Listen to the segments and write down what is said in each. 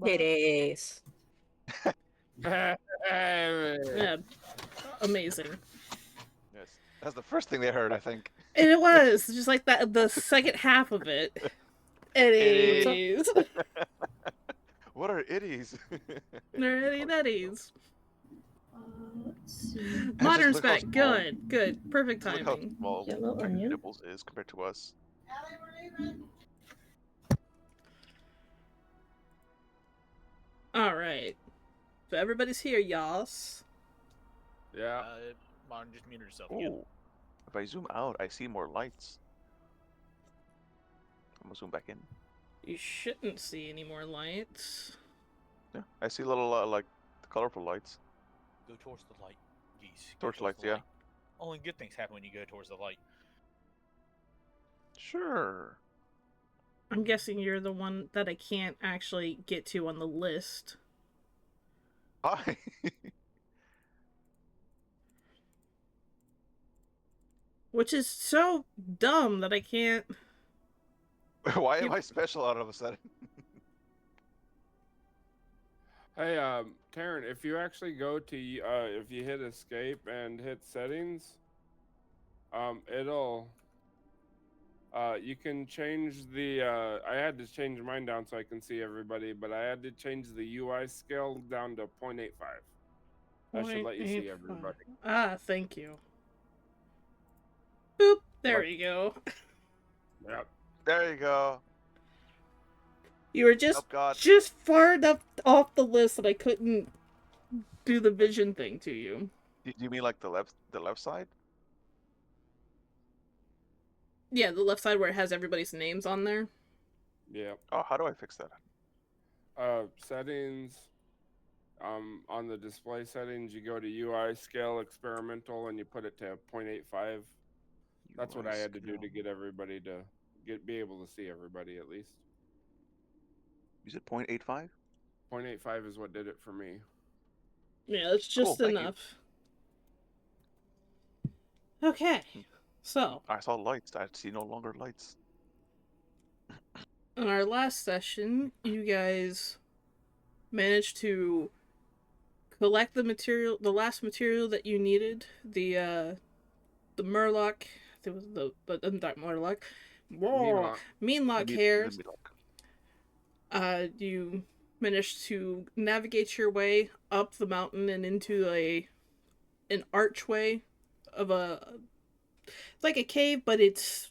It is. Yeah, Amazing. Yes, that's the first thing they heard, I think. And it was just like that. The second half of it. It is. What are itties? They're itty nutties. Let's see. Modern Look how spec. small- Good. Perfect Look how timing. small Yellow Dragon onion. Nibbles is compared to us. All right. So everybody's here, y'all. yeah. Modern just muted herself again. Ooh. If I zoom out, I see more lights. I'm gonna zoom back in. You shouldn't see any more lights. Yeah, I see little like colorful lights. Go towards the light, geese. Go Torch towards lights, the yeah. light. Only good things happen when you go towards the light. Sure. I'm guessing you're the one that I can't actually get to on the list. Hi. Which is so dumb that I can't. Why am I special all of a sudden? Hey, Taryn, if you actually go to, if you hit escape and hit settings, it'll, you can change the, I had to change mine down so I can see everybody, but I had to change the UI scale down to 0.85. I should let you see 0.85. everybody. Ah, thank you. Boop. There What? we go. Yep. There you go. You were just Oh God. just far enough off the list that I couldn't do the vision thing to you. Do you mean like the left side? Yeah, the left side where it has everybody's names on there. Yep. Oh, how do I fix that? Settings. On the display settings, you go to UI scale experimental and you put it to 0.85. That's what I had to do to get everybody to be able to see everybody at least. You said 0.85? 0.85 is what did it for me. Yeah, that's just Cool, thank you. enough. Okay, so I saw lights. I see no longer lights. in our last session, you guys managed to collect the last material that you needed, the Murloc, it was the not Murloc, Meanlock. Meanlock The hairs. Meatlock. You managed to navigate your way up the mountain and into an archway of it's like a cave, but it's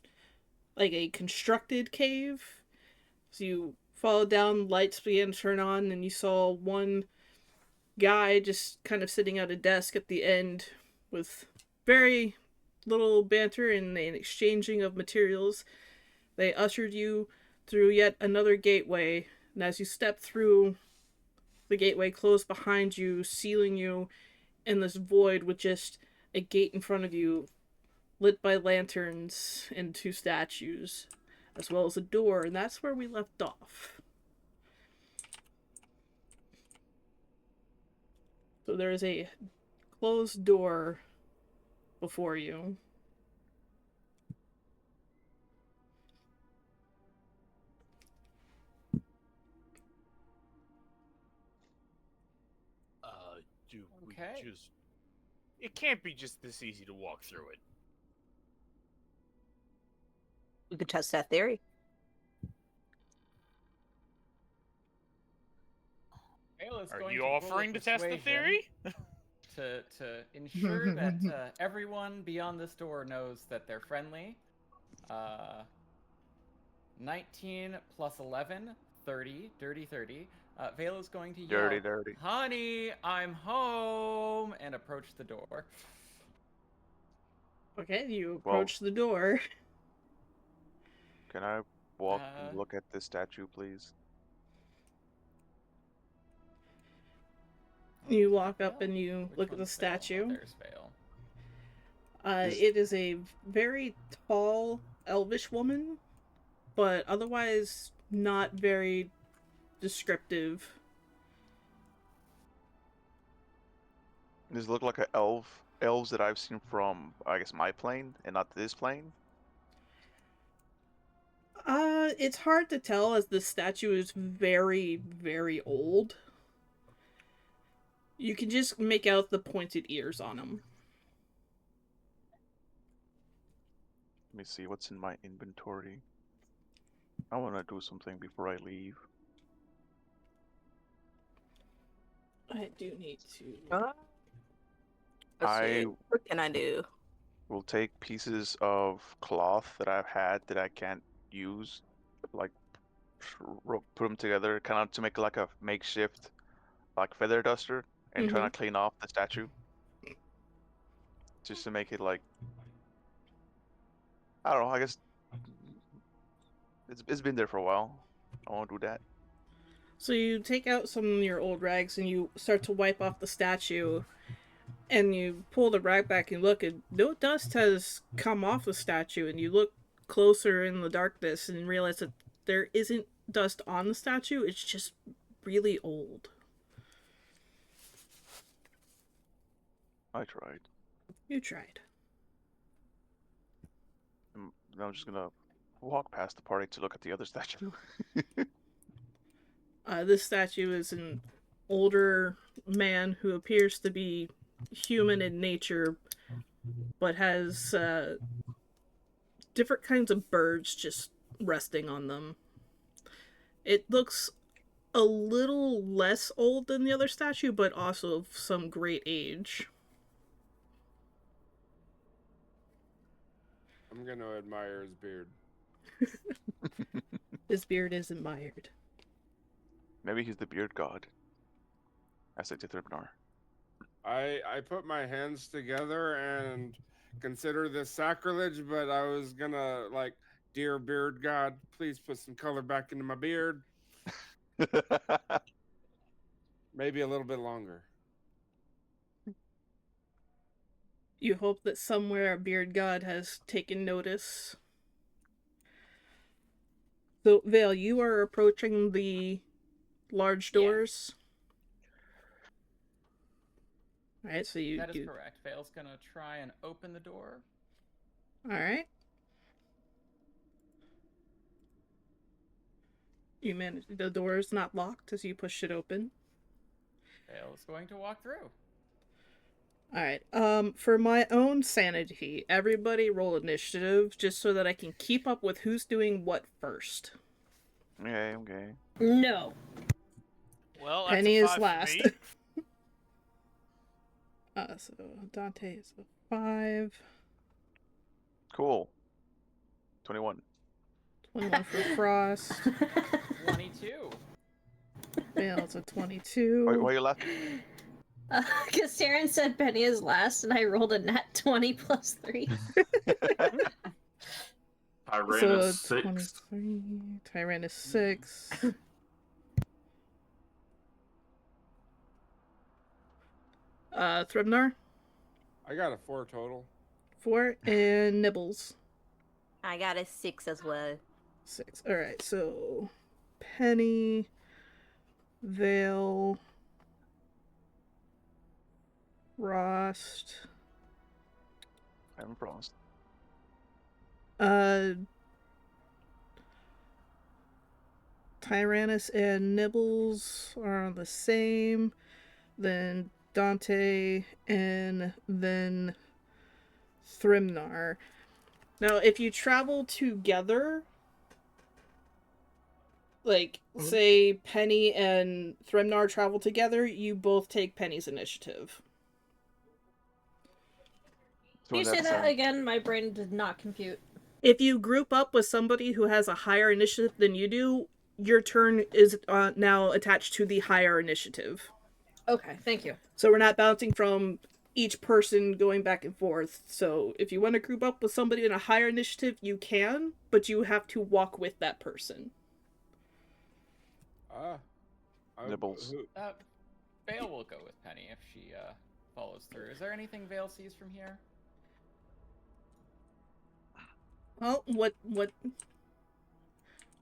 like a constructed cave. So you followed down, lights began to turn on, and you saw one guy just kind of sitting at a desk at the end with very little banter and an exchanging of materials. They ushered you through yet another gateway, and as you step through, the gateway closed behind you, sealing you in this void with just a gate in front of you, lit by lanterns and two statues, as well as a door, and that's where we left off. So there is a closed door before you. Do Okay. we just... It can't be just this easy to walk through it. We could test that theory. Ayla's Are going you to roll a offering to test the persuasion theory? to ensure that everyone beyond this door knows that they're friendly. 19 plus 11, 30, dirty 30. Vela's going to yell, Dirty. "Honey, I'm home," and approach the door. Okay, you approach the door. Can I walk Uh, and look at this statue, please? You walk up Fail? and you Which look at the one's fail? Oh, statue. there's fail. It is a very tall, elvish woman, but otherwise not very descriptive. Does it look like an elves that I've seen from, I guess, my plane and not this plane? It's hard to tell as the statue is very, very old. You can just make out the pointed ears on him. Let me see what's in my inventory. I want to do something before I leave. I do need to. Let's I see. What can I do? will take pieces of cloth that I've had that I can't use, like put them together, kind of to make like a makeshift, like feather duster, and trying to clean off the statue, just to make it like, I don't know. I guess it's been there for a while. I want to do that. So you take out some of your old rags and you start to wipe off the statue, and you pull the rag back and look, and no dust has come off the statue, and you look closer in the darkness and realize that there isn't dust on the statue, it's just really old. I tried. You tried. Now I'm just gonna walk past the party to look at the other statue. This statue is an older man who appears to be human in nature, but has different kinds of birds just resting on them. It looks a little less old than the other statue, but also of some great age. I'm gonna admire his beard. His beard is admired. Maybe he's the beard god. I say to Thribnar. I put my hands together and consider this sacrilege, but I was gonna like, dear beard god, please put some color back into my beard. Maybe a little bit longer. You hope that somewhere a beard god has taken notice. So, Vale, you are approaching the large Yeah. doors. Alright, so you... That is correct. Vale's gonna try and open the door. Alright. You manage... The door is not locked as you push it open. Vale is going to walk through. Alright, for my own sanity, everybody roll initiative, just so that I can keep up with who's doing what first. Okay, okay. No. Well, that's Penny a is 5 for last. me. So Dante is a 5. Cool. 21. 21 for Frost. 22. Vale's a 22. Why are you laughing? Because Taryn said Penny is last, and I rolled a nat 20 plus 3. I ran So a 6. 23. Tyran is 6. Thribnar, I got a 4 total. 4, and Nibbles, I got a 6 as well. 6. Alright, so Penny, Vale, Frost, I'm Frost. Tyrannus and Nibbles are the same. Then Dante and then Thrymnar. Now, if you travel together, like, say Penny and Thrymnar travel together, you both take Penny's initiative. Can you So say that's, that again? My brain did not compute. If you group up with somebody who has a higher initiative than you do, your turn is now attached to the higher initiative. Okay, thank you. So we're not bouncing from each person going back and forth. So if you want to group up with somebody in a higher initiative, you can, but you have to walk with that person. Nibbles. Vale will go with Penny if she follows through. Is there anything Vale sees from here? Well,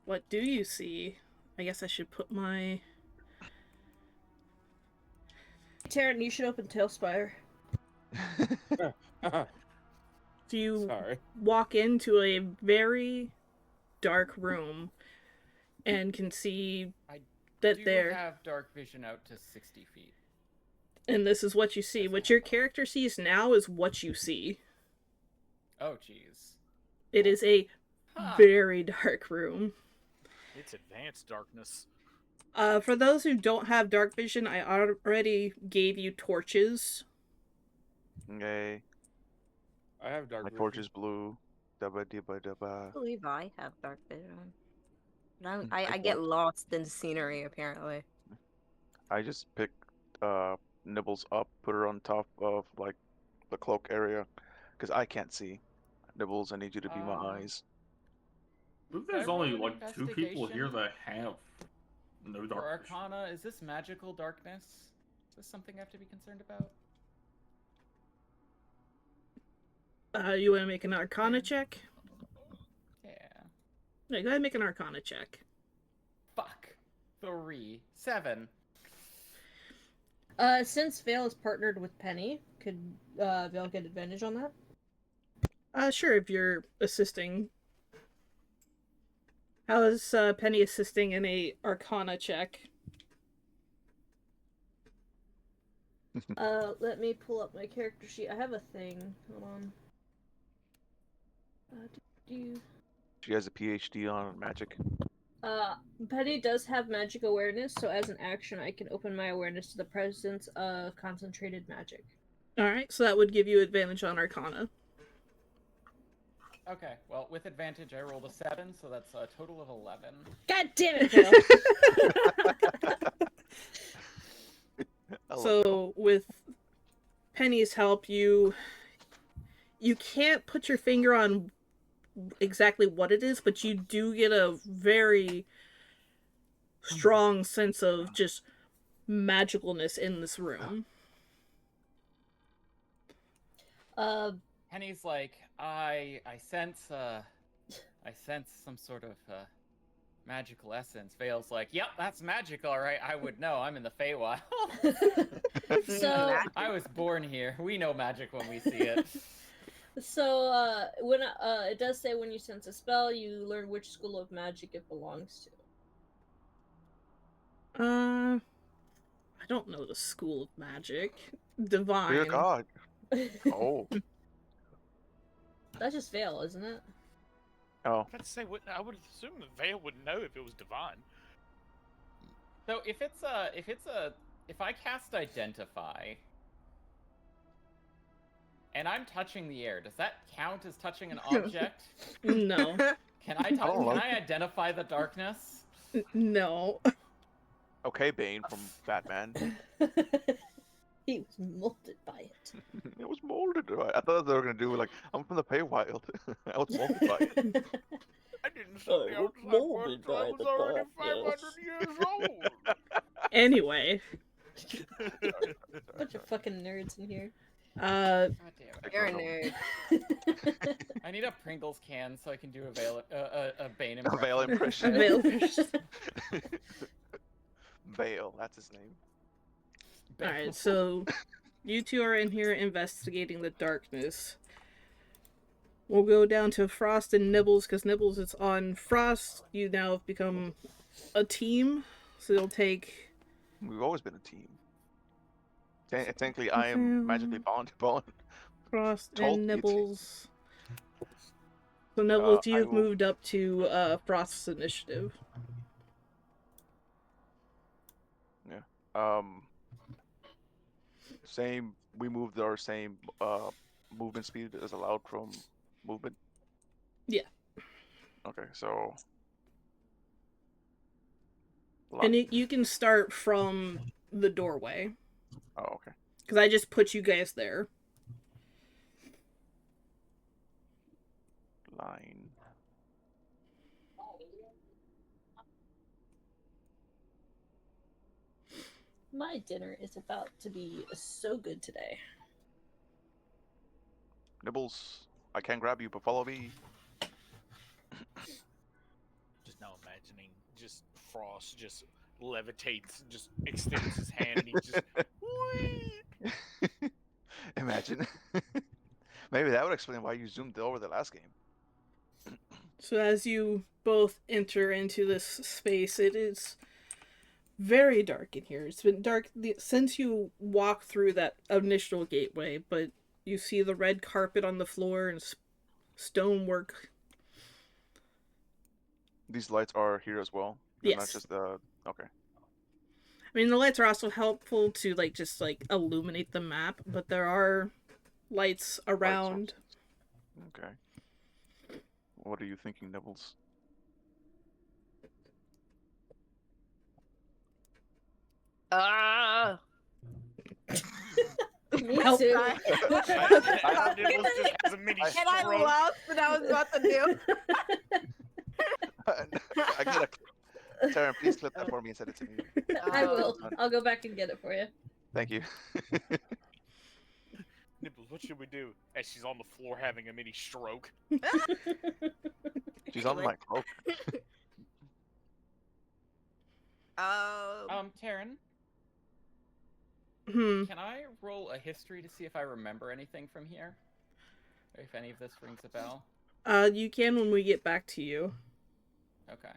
what do you see? I guess I should put my... Taryn, you should open Tailspire. Do you Sorry. walk into a very dark room and can see that Do there... have dark vision out to 60 feet. And this is what you see. What your character sees now is what you see. Oh, jeez. It is a Huh. very dark room. It's advanced darkness. For those who don't have dark vision, I already gave you torches. Okay. I have dark My vision. torch is blue. Dabba dibba dabba. I believe I have dark vision. But Mm, I I get don't. lost in the scenery, apparently. I just pick Nibbles up, put her on top of like the cloak area, because I can't see. Nibbles, I need you to be my eyes. I believe Can I there's roll only an like 2 people here investigation? that have no For dark vision. Arcana, is this magical darkness? Is this something I have to be concerned about? You want to make an Arcana check? Yeah. Yeah, go ahead and make an Arcana check. Fuck. 3. 7. Since Vale is partnered with Penny, could Vale get advantage on that? Sure, if you're assisting. How is Penny assisting in a Arcana check? Let me pull up my character sheet. I have a thing. Hold on. She has a PhD on magic. Penny does have magic awareness, so as an action, I can open my awareness to the presence of concentrated magic. Alright, so that would give you advantage on Arcana. Okay, well, with advantage, I rolled a 7, so that's a total of 11. God damn it, Phil! I love So with Penny's help, you can't put your finger on exactly what it is, but you do get a very strong sense of just magicalness in this room. Penny's like, I sense some sort of magical essence. Vale's like, yep, that's magic, all right. I would know. I'm in the Feywild. So, I was born here. We know magic when we see it. when it does say when you sense a spell, you learn which school of magic it belongs to. I don't know the school of magic. Divine. Dear God. Oh. That's just Vale, isn't it? Oh. I'd say, I would assume the Vale would know if it was divine. So if I cast Identify, and I'm touching the air, does that count as touching an object? No. Can I identify the darkness? No. Okay, Bane from Batman. He was molded by it. It was molded. I thought they were gonna do like, I'm from the Feywild. I was molded by it. I didn't say I was molded by I was already 500 years old. Anyway. Bunch of fucking nerds in here. God damn it. You're a nerd. I need a Pringles can so I can do a Bane A impression. Vale impression. Vale. Vale, that's his name. Alright, so you two are in here investigating the darkness. We'll go down to Frost and Nibbles, because Nibbles is on Frost. You now have become a team, so you'll take... We've always been a team. Technically, I am magically bonded. Frost Told and me to. Nibbles. So Nibbles, I you've will- moved up to Frost's initiative. Same. We moved our same movement speed as allowed from movement. Yeah. Okay, so. And you can start from the doorway, Oh, okay. because I just put you guys there. Line. My dinner is about to be so good today. Nibbles, I can't grab you, but follow me. Just now imagining just Frost just levitates, just extends his hand, and he just. Whee! Imagine. Maybe that would explain why you zoomed over the last game. So as you both enter into this space, it is very dark in here. It's been dark since you walk through that initial gateway, but you see the red carpet on the floor and stonework. These lights are here as well. They're not Yes. just the. Okay. I mean, the lights are also helpful to just illuminate the map, but there are lights around. Okay. What are you thinking, Nibbles? Ah! Me Help. too. I Nibbles just has a mini And I stroke. lost what I was about to do. I got a. Taryn, please clip that for me and send it to me. I will. I'll go back and get it for you. Thank you. Nibbles, what should we do? As she's on the floor having a mini stroke. She's on my cloak. Taryn, can I roll a history to see if I remember anything from here? Or if any of this rings a bell? You can when we get back to you. Okay.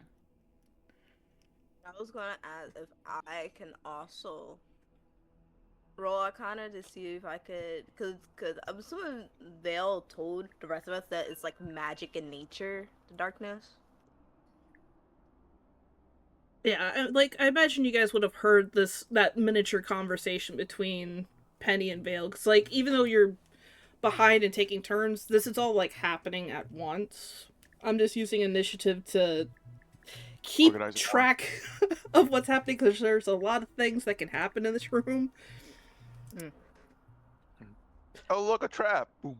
I was gonna ask if I can also roll Arcana to see if I could, cause I'm assuming Vale told the rest of us that it's like magic in nature, the darkness. Yeah, I imagine you guys would have heard that miniature conversation between Penny and Vale, because like even though you're behind and taking turns, this is all like happening at once. I'm just using initiative to keep Organize it more. track of what's happening because there's a lot of things that can happen in this room. Oh, look, a trap! Boom.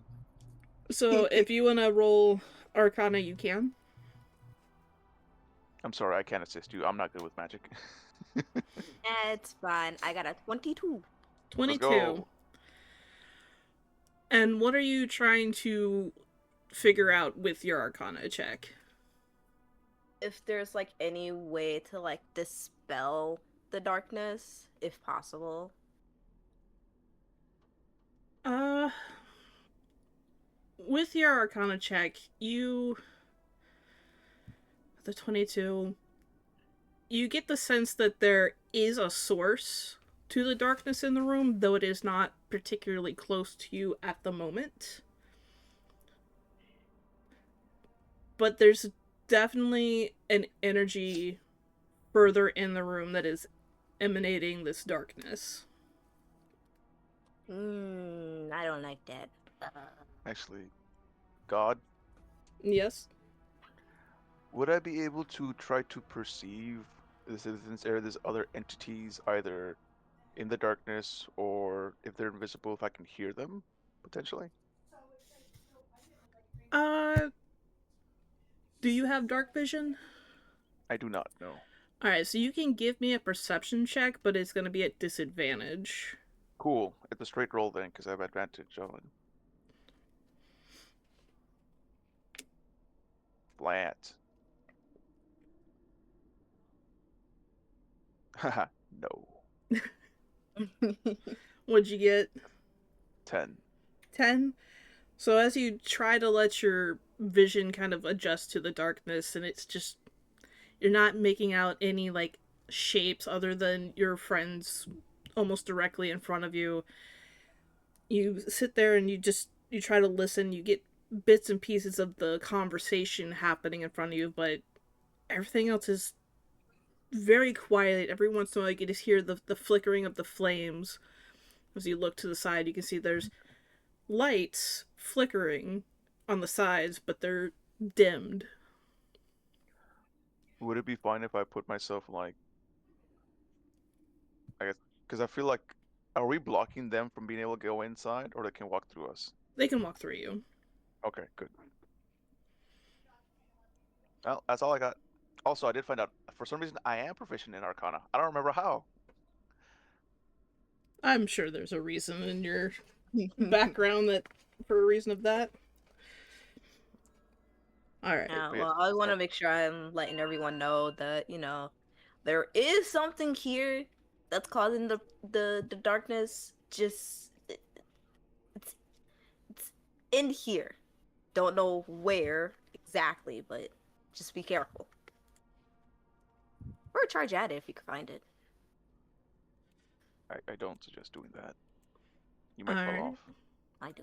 So if you want to roll Arcana, you can. I'm sorry, I can't assist you. I'm not good with magic. It's fine. I got a 22. 22. go. And what are you trying to figure out with your Arcana check? If there's like any way to like dispel the darkness, if possible. With your Arcana check, the 22, you get the sense that there is a source to the darkness in the room, though it is not particularly close to you at the moment. But there's definitely an energy further in the room that is emanating this darkness. I don't like that. Actually, God, Yes? would I be able to try to perceive the citizens or these other entities either in the darkness or if they're invisible, if I can hear them, potentially? Do you have dark vision? I do not know. Alright, so you can give me a perception check, but it's going to be at disadvantage. Cool. It's a straight roll then, because I have advantage on it. Flat. Haha, no. What'd you get? 10. 10? So as you try to let your vision kind of adjust to the darkness, and it's just, you're not making out any like shapes other than your friends almost directly in front of you. You sit there and you try to listen. You get bits and pieces of the conversation happening in front of you, but everything else is very quiet. Every once in a while you can just hear the flickering of the flames. As you look to the side, you can see there's lights flickering on the sides, but they're dimmed. Would it be fine if I put myself like, I guess, because I feel like, are we blocking them from being able to go inside, or they can walk through us? They can walk through you. Okay, good. Well, that's all I got. Also, I did find out, for some reason, I am proficient in Arcana. I don't remember how. I'm sure there's a reason in your background that for a reason of that. All right. Yeah, But yeah, well, I want to so- make sure I'm letting everyone know that, there is something here that's causing the darkness. Just it's in here. Don't know where exactly, but just be careful. Or charge at it if you can find it. I don't suggest doing that. You might Alright. fall off. I do.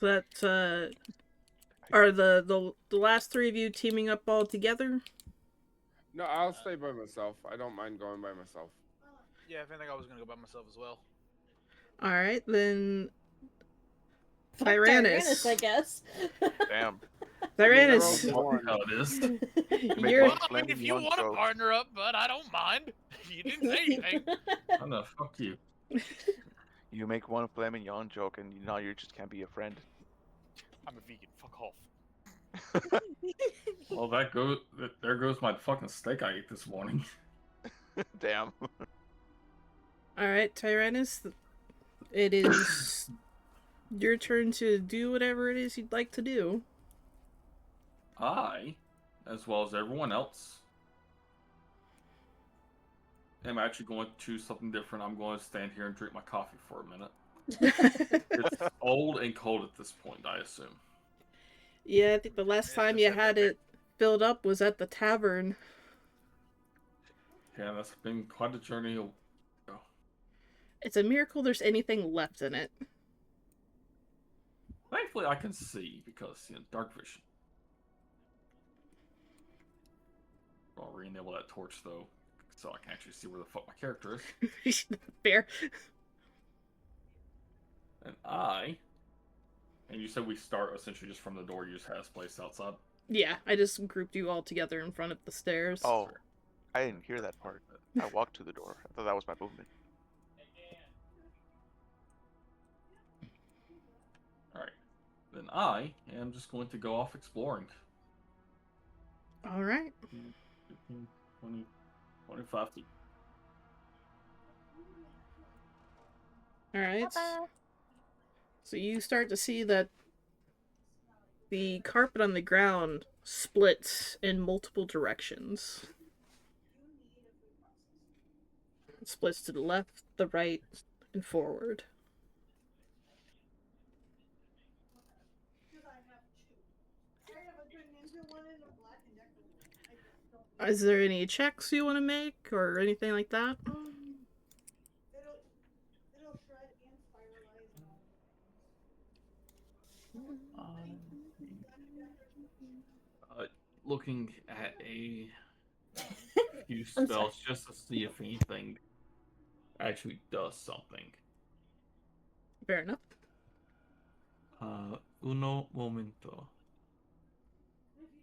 So that's are the last three of you teaming up all together? No, I'll stay by myself. I don't mind going by myself. Yeah, I think I was gonna go by myself as well. All right, then Fuck Tyrannus. I guess. Damn. Tyrannus, They're all How it is. Make you're one Well, I mean, if flaming you one want to joke. partner up, but I don't mind. You didn't say anything. Oh no, fuck you. You make one flaming yawn joke, and now you just can't be a friend. I'm a vegan. Fuck off. Well, there goes my fucking steak I ate this morning. Damn. all right, Tyrannus. It is your turn to do whatever it is you'd like to do. I, as well as everyone else, am actually going to choose something different. I'm going to stand here and drink my coffee for a minute. It's old and cold at this point, I assume. Yeah, I think the last Yeah, time just you said had that. it filled up was at the tavern. Yeah, that's been quite a journey. It's a miracle there's anything left in it. Thankfully, I can see because dark vision. I'll re-enable that torch though, so I can actually see where the fuck my character is. Fair. And you said we start essentially just from the door you just had us placed outside. Yeah, I just grouped you all together in front of the stairs. Oh, I didn't hear that part. I walked to the door. I thought that was my movement. Alright. Then I am just going to go off exploring. All right. 15, 20, 25 feet. All right. So you start to see that the carpet on the ground splits in multiple directions. It splits to the left, the right, and forward. Is there any checks you want to make or anything like that? Looking at a few spells just to see if anything actually does something. Fair enough. Uno momento.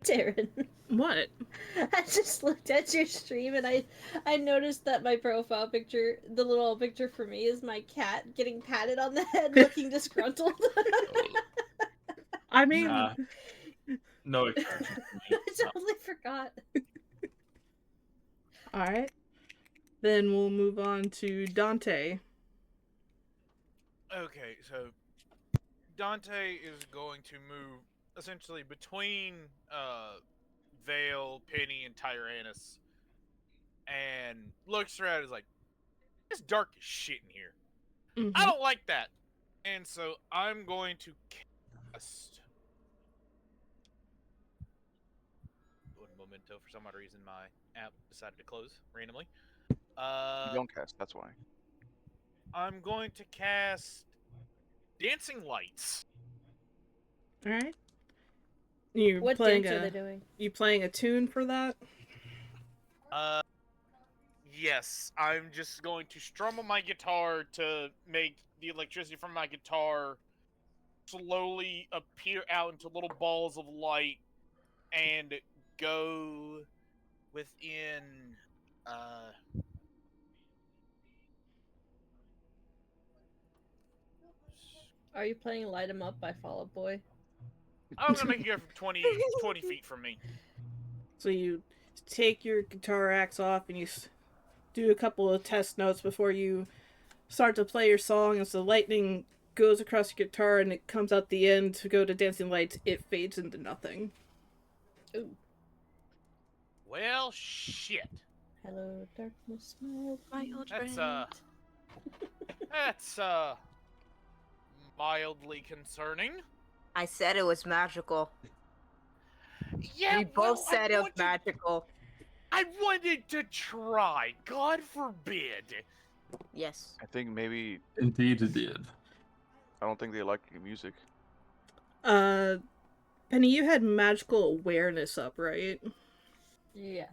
Darren, What? I just looked at your stream and I noticed that my profile picture, the little picture for me, is my cat getting patted on the head, looking disgruntled. I mean, Nah. No expression for me. I totally forgot. alright. Then we'll move on to Dante. Okay, so Dante is going to move essentially between Vale, Penny, and Tyrannus, and looks around and is like, it's dark as shit in here. Mhm. I don't like that. And so I'm going to cast one momento. For some odd reason my app decided to close randomly. You don't cast, that's why. I'm going to cast Dancing Lights. Alright. You What playing dance are they doing? You playing a tune for that? Yes, I'm just going to strum on my guitar to make the electricity from my guitar slowly appear out into little balls of light and go within Are you playing Light 'Em Up by Fall Out Boy? I'm gonna make it go from 20 feet from me. So you take your guitar axe off and you do a couple of test notes before you start to play your song. As the lightning goes across your guitar and it comes out the end to go to Dancing Lights, it fades into nothing. Ooh. Well, shit. Hello, darkness, My old That's friend. that's mildly concerning. I said it was magical. Yeah, We both well, said it was magical. I wanted to try. God forbid. Yes. I think maybe, Indeed it did. I don't think they like your music. Penny, you had magical awareness up, right? Yes.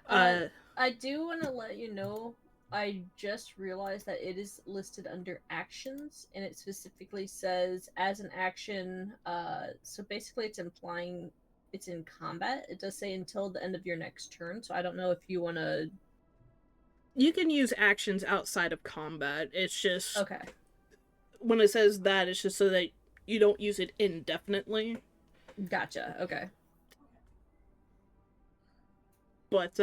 Uh, I do want to let you know, I just realized that it is listed under actions, and it specifically says as an action, so basically it's implying it's in combat. It does say until the end of your next turn, so I don't know if you want to... you can use actions outside of combat. It's just, Okay. when it says that, it's just so that you don't use it indefinitely. Gotcha, okay. But,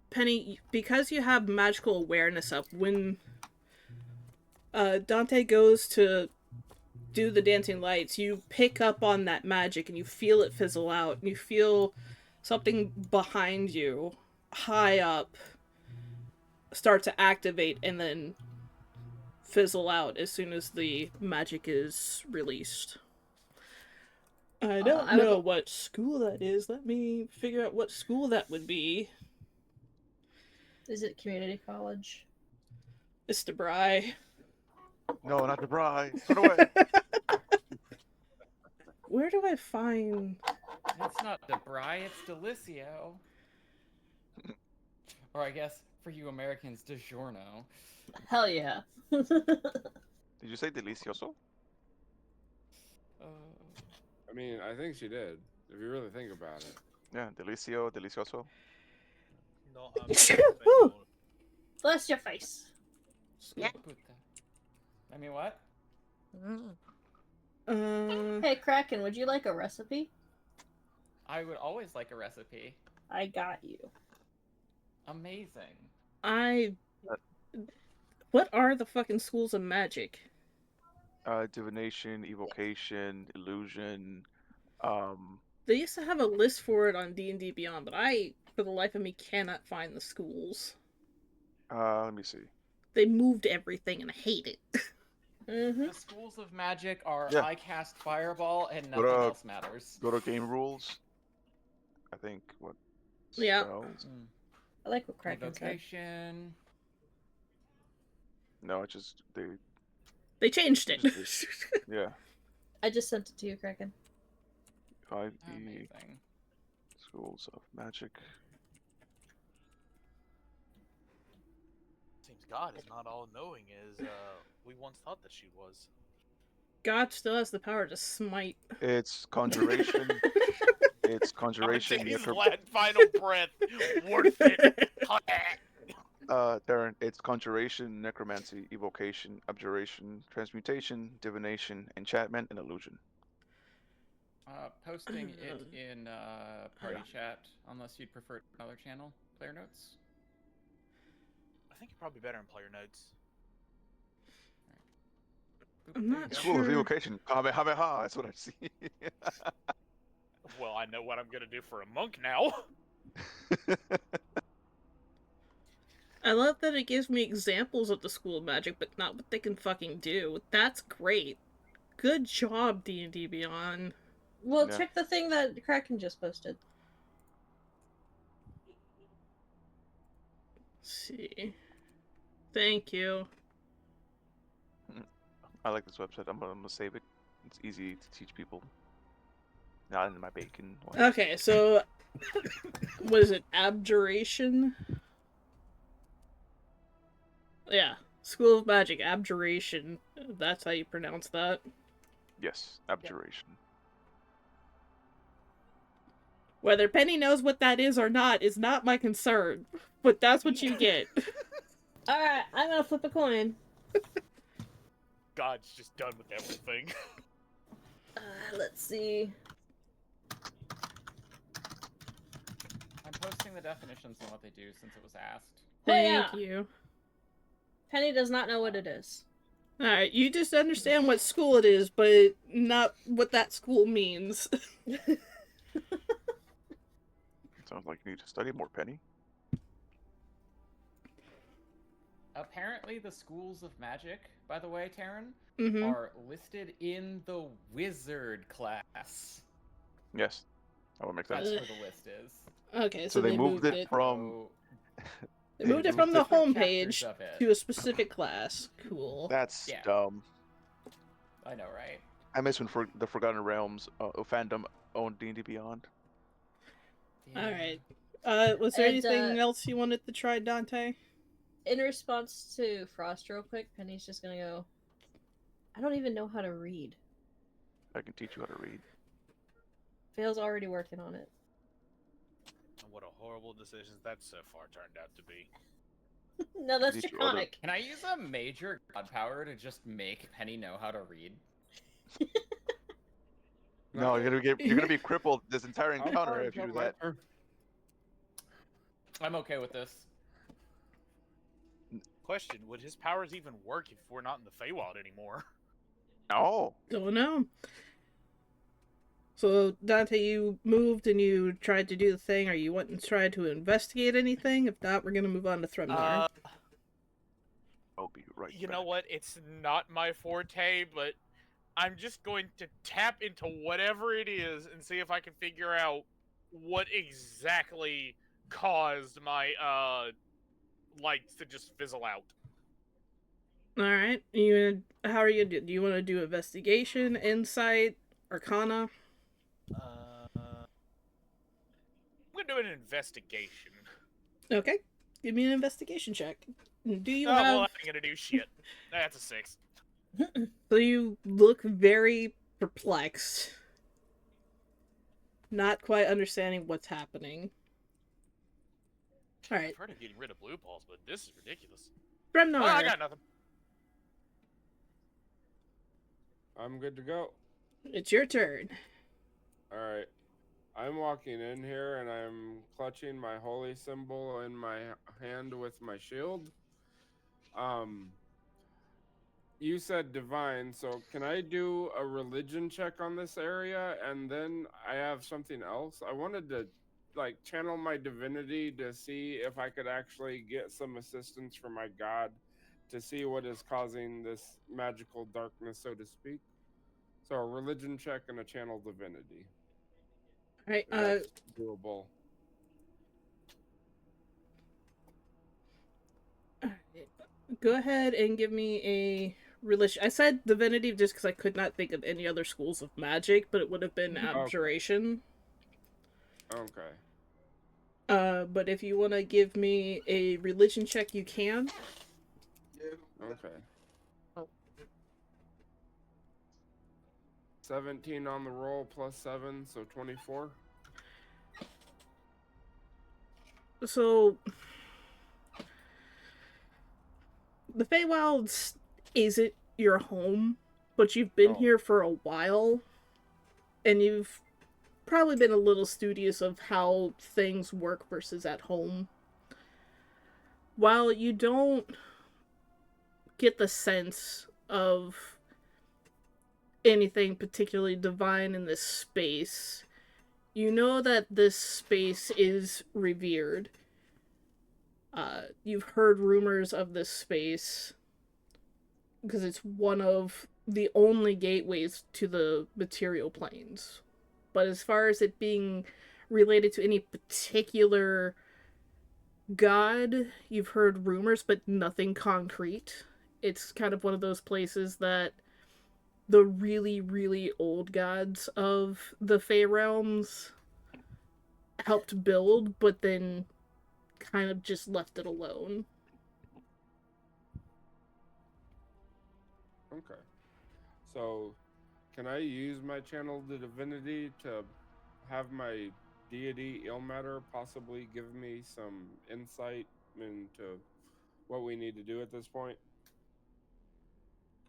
Penny, because you have magical awareness up, when Dante goes to do the dancing lights, you pick up on that magic and you feel it fizzle out. And you feel something behind you, high up, start to activate and then fizzle out as soon as the magic is released. I don't I would- know what school that is. Let me figure out what school that would be. Is it community college? Mr. Bry. No, not the bride. Put away. Where do I find... It's not Debray, it's Delicio. Or I guess for you Americans, DiGiorno. Hell yeah. Did you say delicioso? I mean, I think she did. If you really think about it. Yeah, delicioso. No, Woo! Bless your face. Yeah. Puta. I mean, what? Hey, Kraken, would you like a recipe? I would always like a recipe. I got you. Amazing. What are the fucking schools of magic? Divination, evocation, illusion. They used to have a list for it on D&D Beyond, but I, for the life of me, cannot find the schools. Let me see. They moved everything, and I hate it. Mm-hmm. The schools of magic are Yeah. I cast fireball and But, nothing else matters. Go to game rules. I think what? Yeah. Spells? I like what Kraken said. Invocation. No, it just They changed it. yeah. I just sent it to you, Kraken. 5e Amazing. schools of magic. Seems God is not all knowing as we once thought that she was. God still has the power to smite. It's conjuration. It's conjuration. His necro- last final breath. Worth it. Darren, it's conjuration, necromancy, evocation, abjuration, transmutation, divination, enchantment, and illusion. Posting it in party chat, unless you'd prefer another channel. Player notes. I think you're probably better in player notes. Boop, I'm there you not go. School of Sure. evocation. Kamehameha. That's what I see. Well, I know what I'm gonna do for a monk now. I love that it gives me examples of the school of magic, but not what they can fucking do. That's great. Good job, D&D Beyond. Well, Yeah. check the thing that Kraken just posted. Let's see. Thank you. I like this website. I'm gonna save it. It's easy to teach people. Not in my bacon one. Okay, so what is it? Abjuration? Yeah. School of Magic, Abjuration. That's how you pronounce that. Yes, abjuration. Whether Penny knows what that is or not is not my concern. But that's what you get. Alright, I'm gonna flip a coin. God's just done with everything. Let's see. I'm posting the definitions on what they do since it was asked. Thank yeah. you. Penny does not know what it is. Alright, you just understand what school it is, but not what that school means. Sounds like you need to study more, Penny. Apparently, the schools of magic, by the way, Taryn, Mm-hmm. are listed in the wizard class. Yes, that would make That's sense. where the list is. Okay, So they moved it So, from. They moved it from the different homepage chapters of it. to a specific class. Cool. That's Yeah. dumb. I know, right? I miss when the Forgotten Realms of fandom owned D&D Beyond. Alright. Was there And, anything else you wanted to try, Dante? In response to Frost real quick, Penny's just gonna go, I don't even know how to read. I can teach you how to read. Vale's already working on it. What a horrible decision that so far turned out to be. No, that's Teach you other- draconic. Can I use a major god power to just make Penny know how to read? No, you're gonna be crippled this entire I'm encounter fine, if you do don't that. let her. I'm okay with this. Question, would his powers even work if we're not in the Feywild anymore? No. Don't know. So, Dante, you moved and you tried to do the thing. Are you wanting to try to investigate anything? If not, we're going to move on to Thrumnar. I'll be right You back. know what? It's not my forte, but I'm just going to tap into whatever it is and see if I can figure out what exactly caused my lights to just fizzle out. Alright. How are you going to do? Do you want to do investigation, insight, arcana? I'm gonna do an investigation. Okay. Give me an investigation check. Do you Oh, have... well, that ain't gonna do shit. That's a 6. So you look very perplexed. Not quite understanding what's happening. Alright. I've heard of getting rid of blue balls, but this is ridiculous. Bremnar, Oh, I got nothing. I'm good to go. it's your turn. All right. I'm walking in here and I'm clutching my holy symbol in my hand with my shield. You said divine, so can I do a religion check on this area? And then I have something else. I wanted to like channel my divinity to see if I could actually get some assistance from my god to see what is causing this magical darkness, so to speak. So a religion check and a channel divinity. Alright, If that's doable. go ahead and give me a religion. I said divinity just because I could not think of any other schools of magic, but it would have been abjuration. Okay. But if you want to give me a religion check, you can. Okay. 17 on the roll plus 7, so 24. So, the Feywilds isn't your home, but you've been here for a while, and you've probably been a little studious of how things work versus at home. While you don't get the sense of anything particularly divine in this space, you know that this space is revered. You've heard rumors of this space because it's one of the only gateways to the material planes. But as far as it being related to any particular god, you've heard rumors, but nothing concrete. It's kind of one of those places that the really, really old gods of the Fey realms helped build, but then kind of just left it alone. Okay. So, can I use my channel to divinity to have my deity Ilmater possibly give me some insight into what we need to do at this point?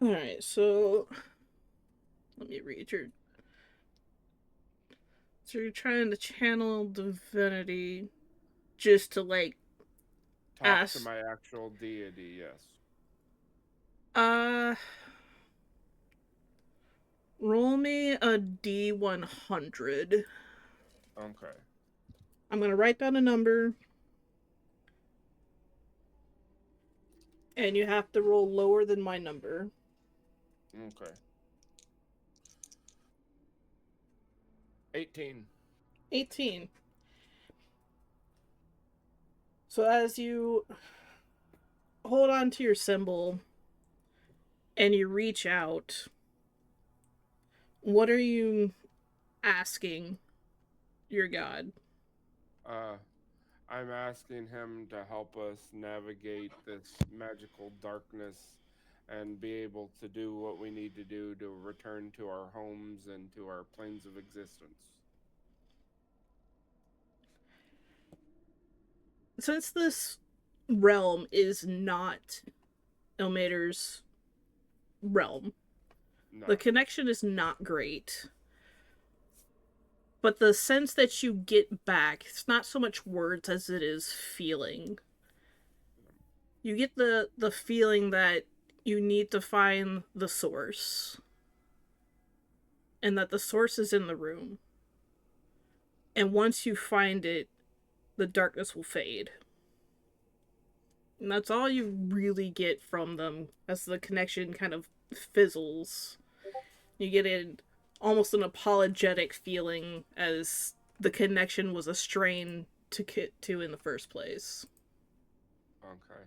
Alright, so let me read your... So you're trying to channel divinity just to, like, Talk ask... to my actual deity, yes. Roll me a D100. Okay. I'm gonna write down a number. And you have to roll lower than my number. Okay. 18. 18. So as you hold on to your symbol and you reach out, what are you asking your god? I'm asking him to help us navigate this magical darkness and be able to do what we need to do to return to our homes and to our planes of existence. Since this realm is not Ilmater's realm, No. the connection is not great. But the sense that you get back, it's not so much words as it is feeling. You get the feeling that you need to find the source. And that the source is in the room. And once you find it, the darkness will fade. And that's all you really get from them as the connection kind of fizzles. You get almost an apologetic feeling as the connection was a strain to get to in the first place. Okay.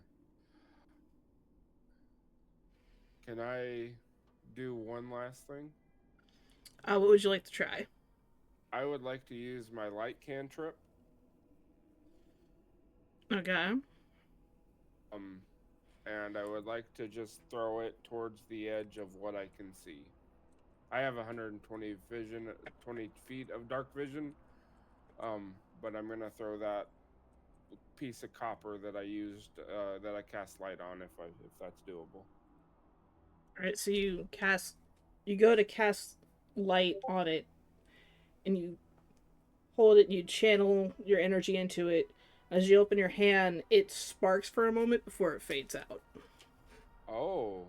Can I do one last thing? What would you like to try? I would like to use my light cantrip. Okay. and I would like to just throw it towards the edge of what I can see. I have 120 vision, 20 feet of dark vision, but I'm gonna throw that piece of copper that I used, that I cast light on, if that's doable. Alright, so you go to cast light on it, and you hold it and you channel your energy into it. As you open your hand, it sparks for a moment before it fades out. Oh,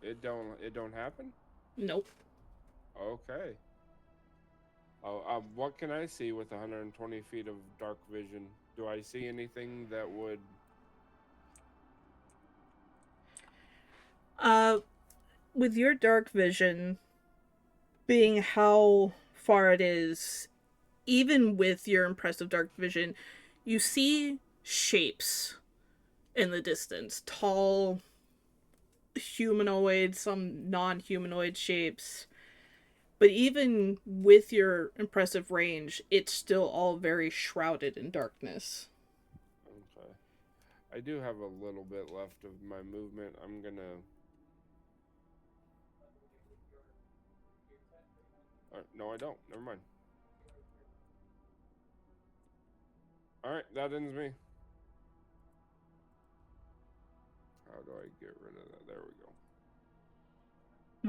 it don't happen? Nope. Okay. Oh, what can I see with 120 feet of dark vision? Do I see anything that would... With your dark vision, being how far it is, even with your impressive dark vision, you see shapes in the distance. Tall, humanoid, some non-humanoid shapes. But even with your impressive range, it's still all very shrouded in darkness. Okay. I do have a little bit left of my movement. I'm gonna... no, I don't. Never mind. Alright, that ends me. How do I get rid of that? There we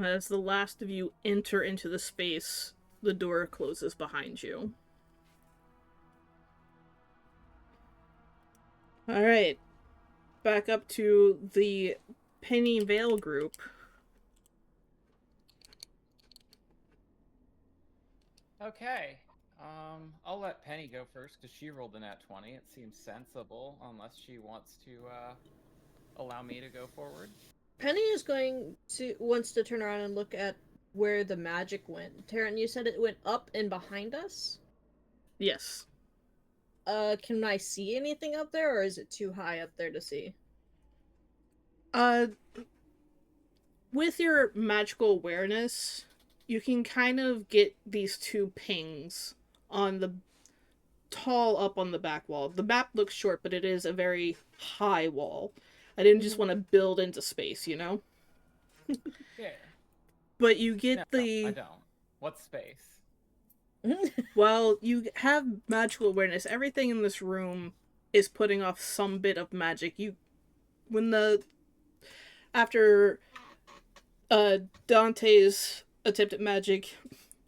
go. As the last of you enter into the space, the door closes behind you. Alright. Back up to the Penny Vale group. Okay. I'll let Penny go first because she rolled a nat 20. It seems sensible, unless she wants to allow me to go forward. Penny is wants to turn around and look at where the magic went. Taryn, you said it went up and behind us? Yes. Can I see anything up there, or is it too high up there to see? With your magical awareness, you can kind of get these two pings on the tall up on the back wall. The map looks short, but it is a very high wall. I didn't just want to build into space, you know? Yeah. But you get No, the... I don't. What space? Well, you have magical awareness. Everything in this room is putting off some bit of magic. After Dante's attempt at magic,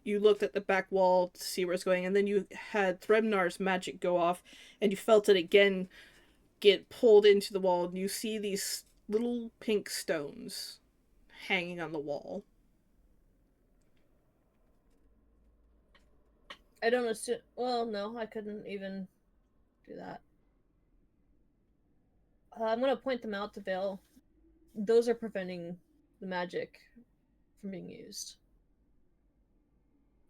you looked at the back wall to see where it's going, and then you had Threbnar's magic go off, and you felt it again get pulled into the wall, and you see these little pink stones hanging on the wall. I don't assume... Well, no, I couldn't even do that. I'm gonna point them out to Vale. Those are preventing the magic from being used.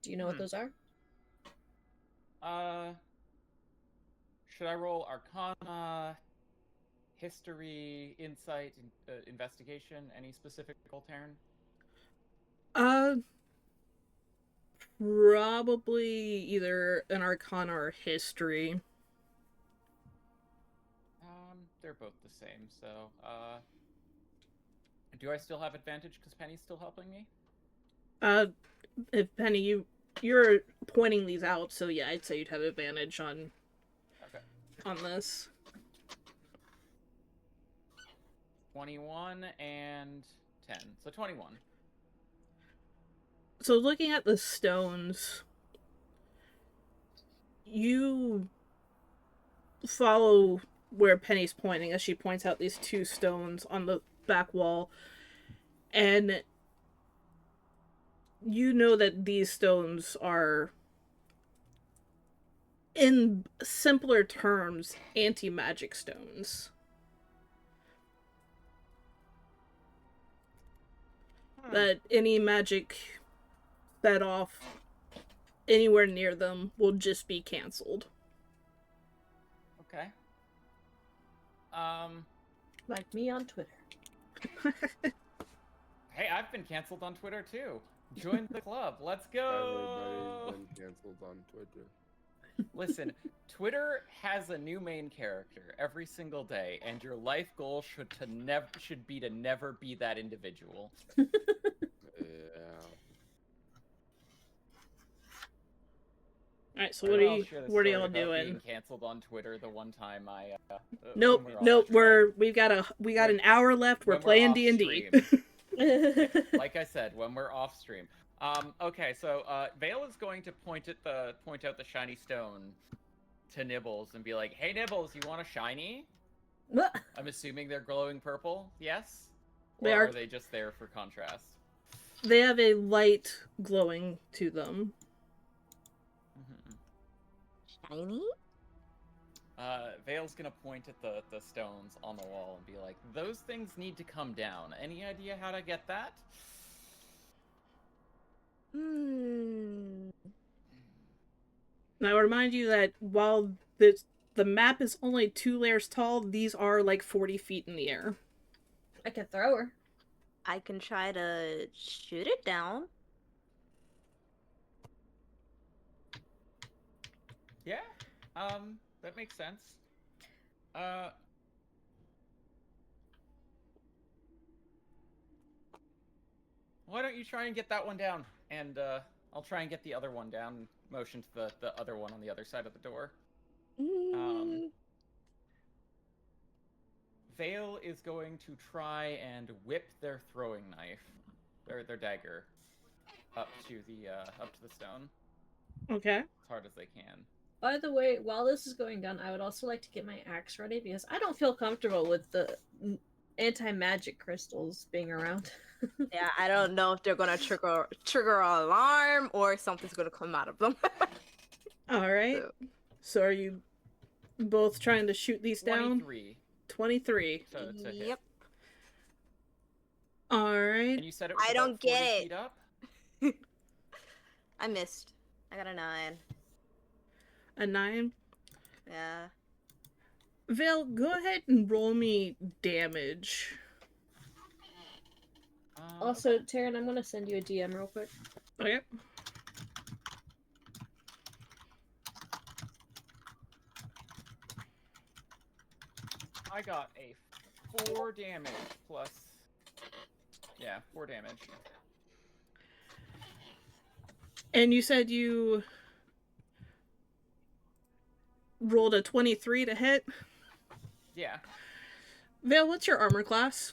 Do you know what those are? Should I roll Arcana, History, Insight, Investigation? Any specific, Taryn? Probably either an Arcana or History. They're both the same, so, do I still have advantage because Penny's still helping me? If Penny, you're pointing these out, so yeah, I'd say you'd have advantage on this. 21 and 10, so 21. So looking at the stones, you follow where Penny's pointing as she points out these two stones on the back wall, and you know that these stones are, in simpler terms, anti-magic stones. That any magic set off anywhere near them will just be cancelled. Okay. Like me on Twitter. Hey, I've been canceled on Twitter too. Join the club. Let's go. Everybody's been canceled on Twitter. Listen, Twitter has a new main character every single day, and your life goal should be to never be that individual. Yeah. Alright, so Or what are I'll share the what are story y'all about doing? Being canceled on Twitter the one time I. Nope, when we're off nope. stream. We got an hour left. We're When we're playing off D&D. stream. Like I said, when we're off stream. Okay, so Vale is going to point out the shiny stone to Nibbles and be like, "Hey Nibbles, you want a shiny?" I'm assuming they're glowing purple. Yes. They Or are- are they just there for contrast? They have a light glowing to them. Shiny? Vale's gonna point at the stones on the wall and be like, "Those things need to come down. Any idea how to get that?" Hmm. Now, I remind you that while the map is only 2 layers tall, these are like 40 feet in the air. I can throw her. I can try to shoot it down. Yeah. That makes sense. Why don't you try and get that one down, and I'll try and get the other one down. Motion to the other one on the other side of the door. Vale is going to try and whip their throwing knife, their dagger, up to the stone Okay. as hard as they can. By the way, while this is going down, I would also like to get my axe ready because I don't feel comfortable with the anti-magic crystals being around. Yeah, I don't know if they're gonna trigger an alarm or something's gonna come out of them. Alright. So are you both trying to shoot these down? 23. 23. To hit. Yep. Alright. And you said it was I about don't get 40 it. feet up? I missed. I got a 9. A 9. Yeah. Vale, go ahead and roll me damage. Also, Taryn, I'm gonna send you a DM real quick. Okay. I got a 4 damage plus. Yeah, 4 damage. And you said you rolled a 23 to hit? Yeah. Vale, what's your armor class?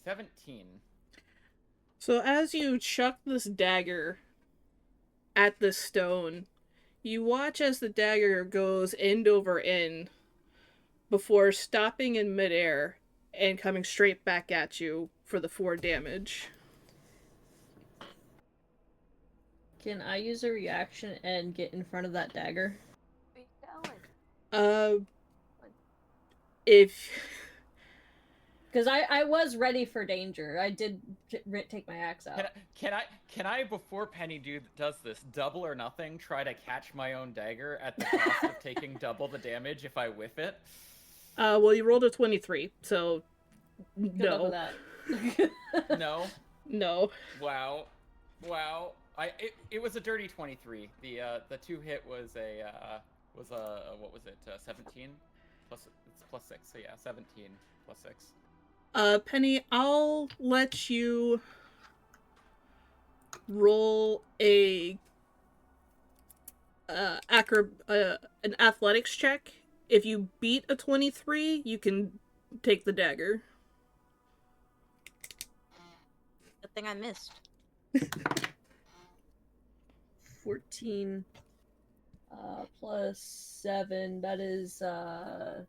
17. So as you chuck this dagger at the stone, you watch as the dagger goes end over end before stopping in midair and coming straight back at you for the 4 damage. Can I use a reaction and get in front of that dagger? If Because I was ready for danger. I did take my axe out. Can I before Penny does this double or nothing try to catch my own dagger at the cost of taking double the damage if I whiff it? well, you rolled a 23, so Good luck with no. that. No. No. Wow. It was a dirty 23. The 2 hit was a what was it? 17 plus it's plus 6. So yeah, 17 plus 6. Penny, I'll let you roll an athletics check. If you beat a 23, you can take the dagger. Good thing I missed. 14 plus 7, that is 21.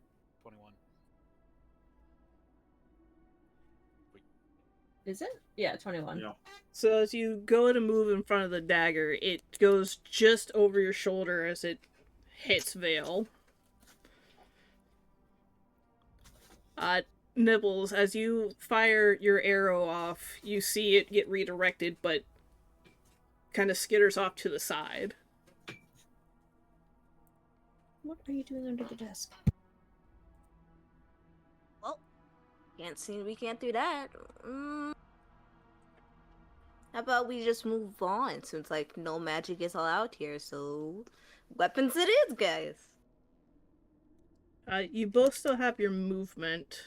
is it? Yeah, 21. Yeah. So as you go to move in front of the dagger, it goes just over your shoulder as it hits Vale. Nibbles, as you fire your arrow off, you see it get redirected, but kind of skitters off to the side. What are you doing under the desk? Well, we can't do that. How about we just move on since like no magic is allowed here, so weapons it is, guys. You both still have your movement.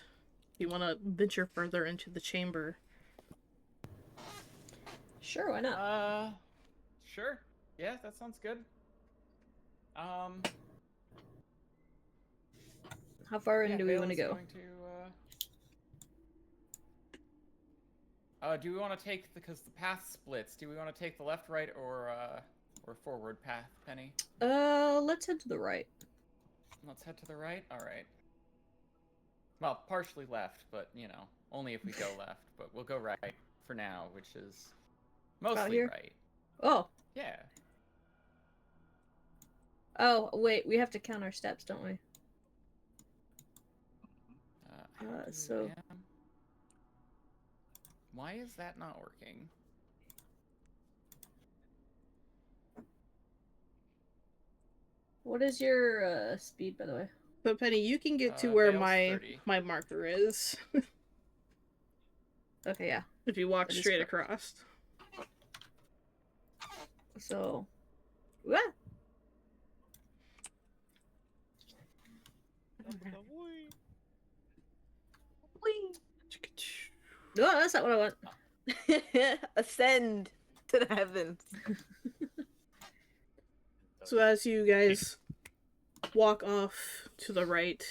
You want to venture further into the chamber. Sure, why not? Sure. Yeah, that sounds good. How far in yeah, do we Vale want to is go? going do we want to take because the path splits? Do we want to take the left, right, or forward path, Penny? Let's head to the right. Let's head to the right. All right. Well, partially left, but you know, only if we go left. But we'll go right for now, which is mostly here? right. Oh. Yeah. Oh, wait, we have to count our steps, don't we? So- Why is that not working? What is your speed, by the way? But Penny, you can get to where Vale's my 30. my marker is Okay, yeah. if you walk That is straight correct. across. So, what? No, that's not what I want. Ascend to the heavens. So as you guys walk off to the right,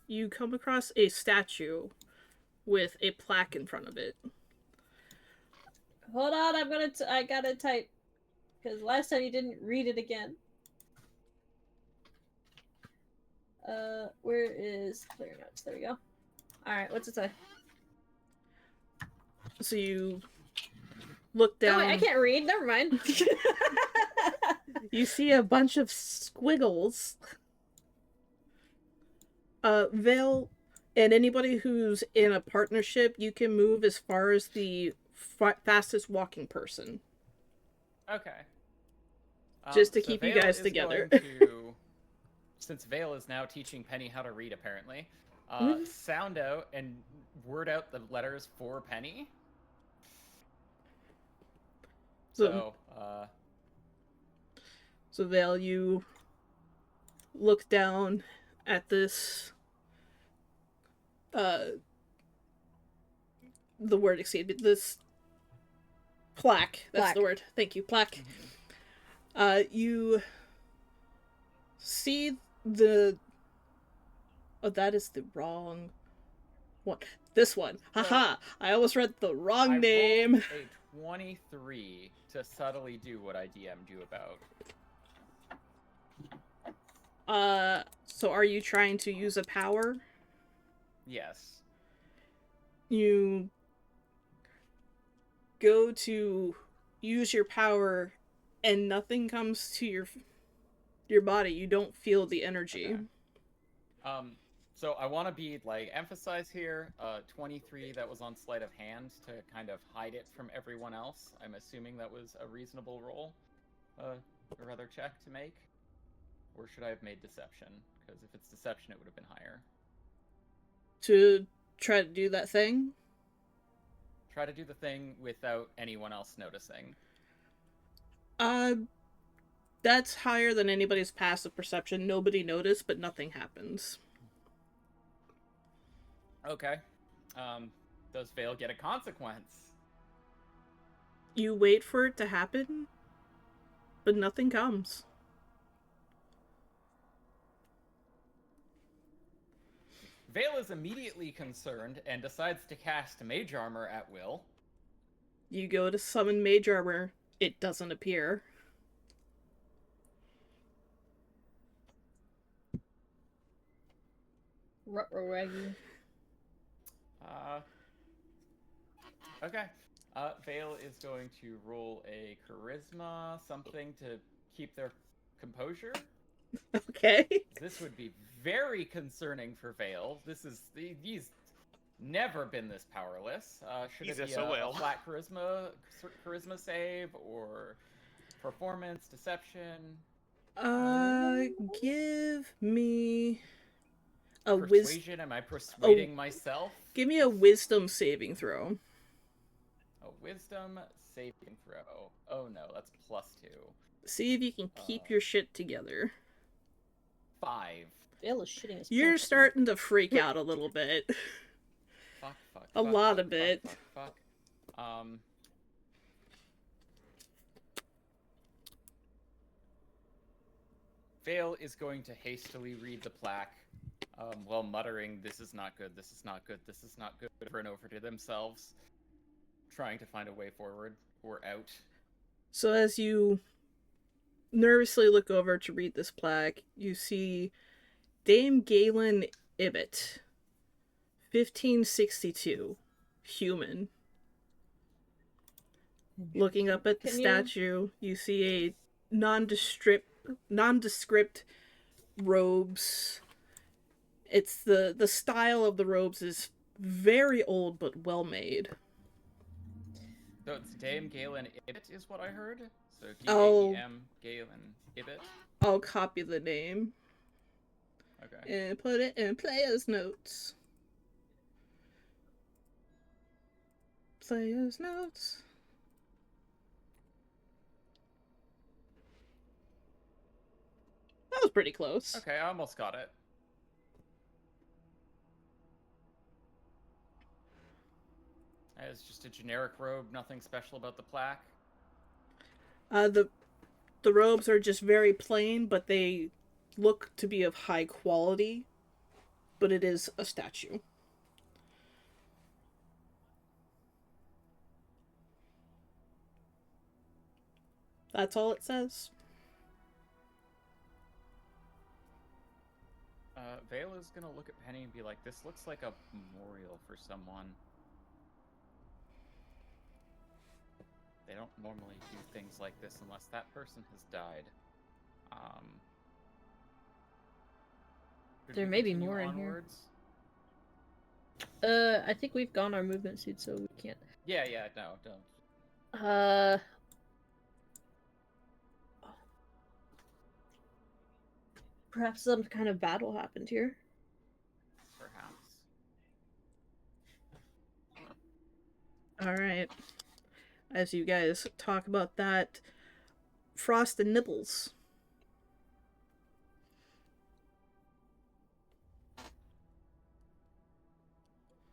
you come across a statue with a plaque in front of it. Hold on, I gotta type. Because last time you didn't read it again. Where is clear notes? There we go. Alright, what's it say? So you look Oh down. wait, I can't read, never mind. You see a bunch of squiggles. Vale, and anybody who's in a partnership, you can move as far as the fastest walking person. Okay. Just to so keep you Vale guys is together. going to- since Vale is now teaching Penny how to read, apparently, sound out and word out the letters for Penny. So, so Vale, you look down at this. The word escaped me. This plaque. That's Plaque. the word. Thank you, plaque. You see the. Oh, that is the wrong one. This one. Haha! I almost read the wrong I name. rolled a 23 to subtly do what I DM'd you about. So are you trying to use a power? Yes. You go to use your power and nothing comes to your body. You don't feel the energy. Okay. So I want to be emphasize here. 23. That was on sleight of hand to kind of hide it from everyone else. I'm assuming that was a reasonable roll, or rather check to make. Or should I have made deception? Because if it's deception, it would have been higher. To try to do that thing? Try to do the thing without anyone else noticing. That's higher than anybody's passive perception. Nobody noticed, but nothing happens. Okay. Does Vale get a consequence? You wait for it to happen, but nothing comes. Vale is immediately concerned and decides to cast Mage Armor at will. You go to summon Mage Armor, it doesn't appear. Ruh-roh-raggy. Okay. Vale is going to roll a charisma something to keep their composure. Okay. This would be very concerning for Vale. He's never been this powerless. Should He's it be a flat charisma save or performance, deception? Give me a Persuasion? Am I persuading myself? Give me a wisdom saving throw. A wisdom saving throw. Oh no, that's +2. See if you can keep your shit together. 5. Vale is shitting his You're pants. starting to freak out a little bit. Fuck. A lot of it. Fuck. Vale is going to hastily read the plaque, while muttering, "This is not good. This is not good. This is not good," over and over to themselves, trying to find a way forward or out. So as you nervously look over to read this plaque, you see Dame Galen Ibbot, 1562, human. Looking up at the Can you- statue, you see a nondescript robes. It's the style of the robes is very old but well made. So it's Dame Galen Ibbot is what I heard. So Oh. Dam Galen Ibbot. I'll copy the name Okay. and put it in player's notes. Player's notes. That was pretty close. Okay, I almost got it. It's just a generic robe, nothing special about the plaque. The robes are just very plain, but they look to be of high quality. But it is a statue. That's all it says. Vale is gonna look at Penny and be like, "This looks like a memorial for someone." They don't normally do things like this unless that person has died. Should There we may be continue more in here. onwards? I think we've gone our movement suit, so we can't. Yeah, no, don't. Perhaps some kind of battle happened here. Perhaps. Alright. As you guys talk about that, Frost and Nibbles.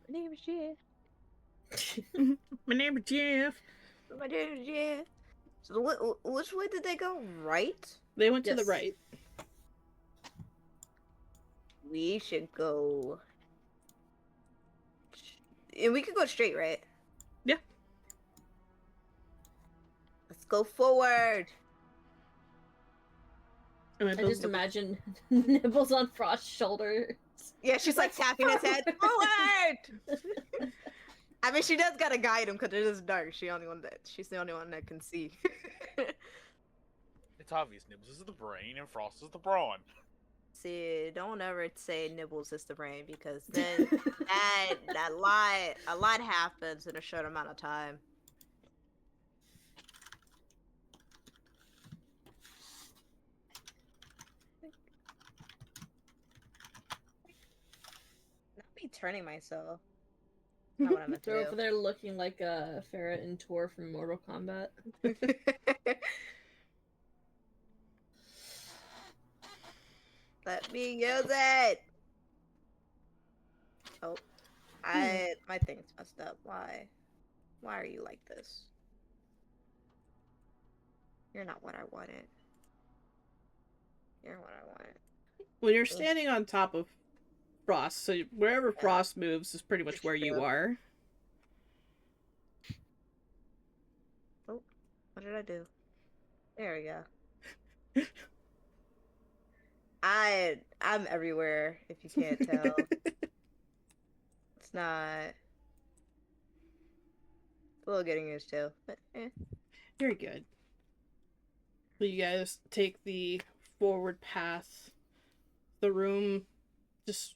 My name is Jeff. My name is Jeff. My name is Jeff. So which way did they go? Right? They went to the Yes. right. We should go. And we could go straight, right? Yeah. Let's go forward. And I just imagine Nibbles on Frost's shoulder. Yeah, she's like tapping his head. Forward! I mean, she does gotta guide him because it is dark. She's the only one that can see. It's obvious. Nibbles is the brain and Frost is the brawn. See, don't ever say Nibbles is the brain because then a lot happens in a short amount of time. Not me turning myself. Not what I meant They're over to there looking like Farah and Tor from Mortal Kombat. do. Let me use it. Oh, my thing's messed up. Why are you like this? You're not what I wanted. You're what I wanted. When you're standing on top of Frost, so wherever Yeah. Frost moves is pretty much It's where you true. are. Oh, what did I do? There we go. I'm everywhere, if you can't tell. It's not. It's a little getting used to, but Very good. So you guys take the forward path. The room just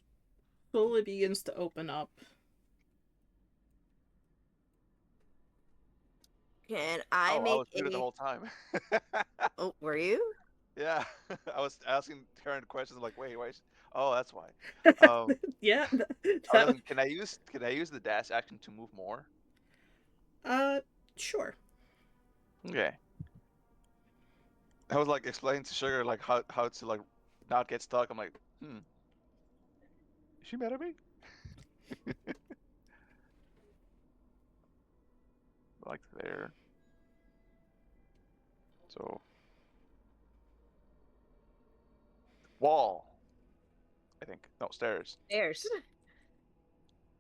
slowly begins to open up. Can I I make was muted the whole time. Oh, were you? Yeah, I was asking Karen questions like, "Wait, why?" Oh, that's why. Yeah. Can I use the dash action to move more? Sure. Okay. I was like explaining to Sugar like how to like not get stuck. I'm like, is she mad at me? Like there. So wall. I think. No, stairs. Stairs.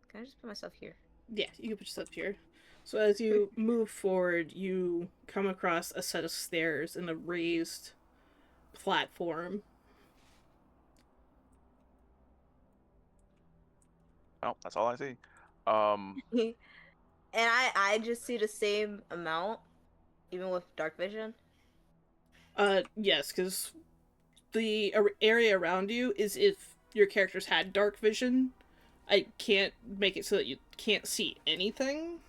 Can I just put myself here? Yeah, you can put yourself here. So as you move forward, you come across a set of stairs and a raised platform. Oh, that's all I see. And I just see the same amount, even with dark vision. Yes, because the area around you is if your characters had dark vision. I can't make it so that you can't see anything.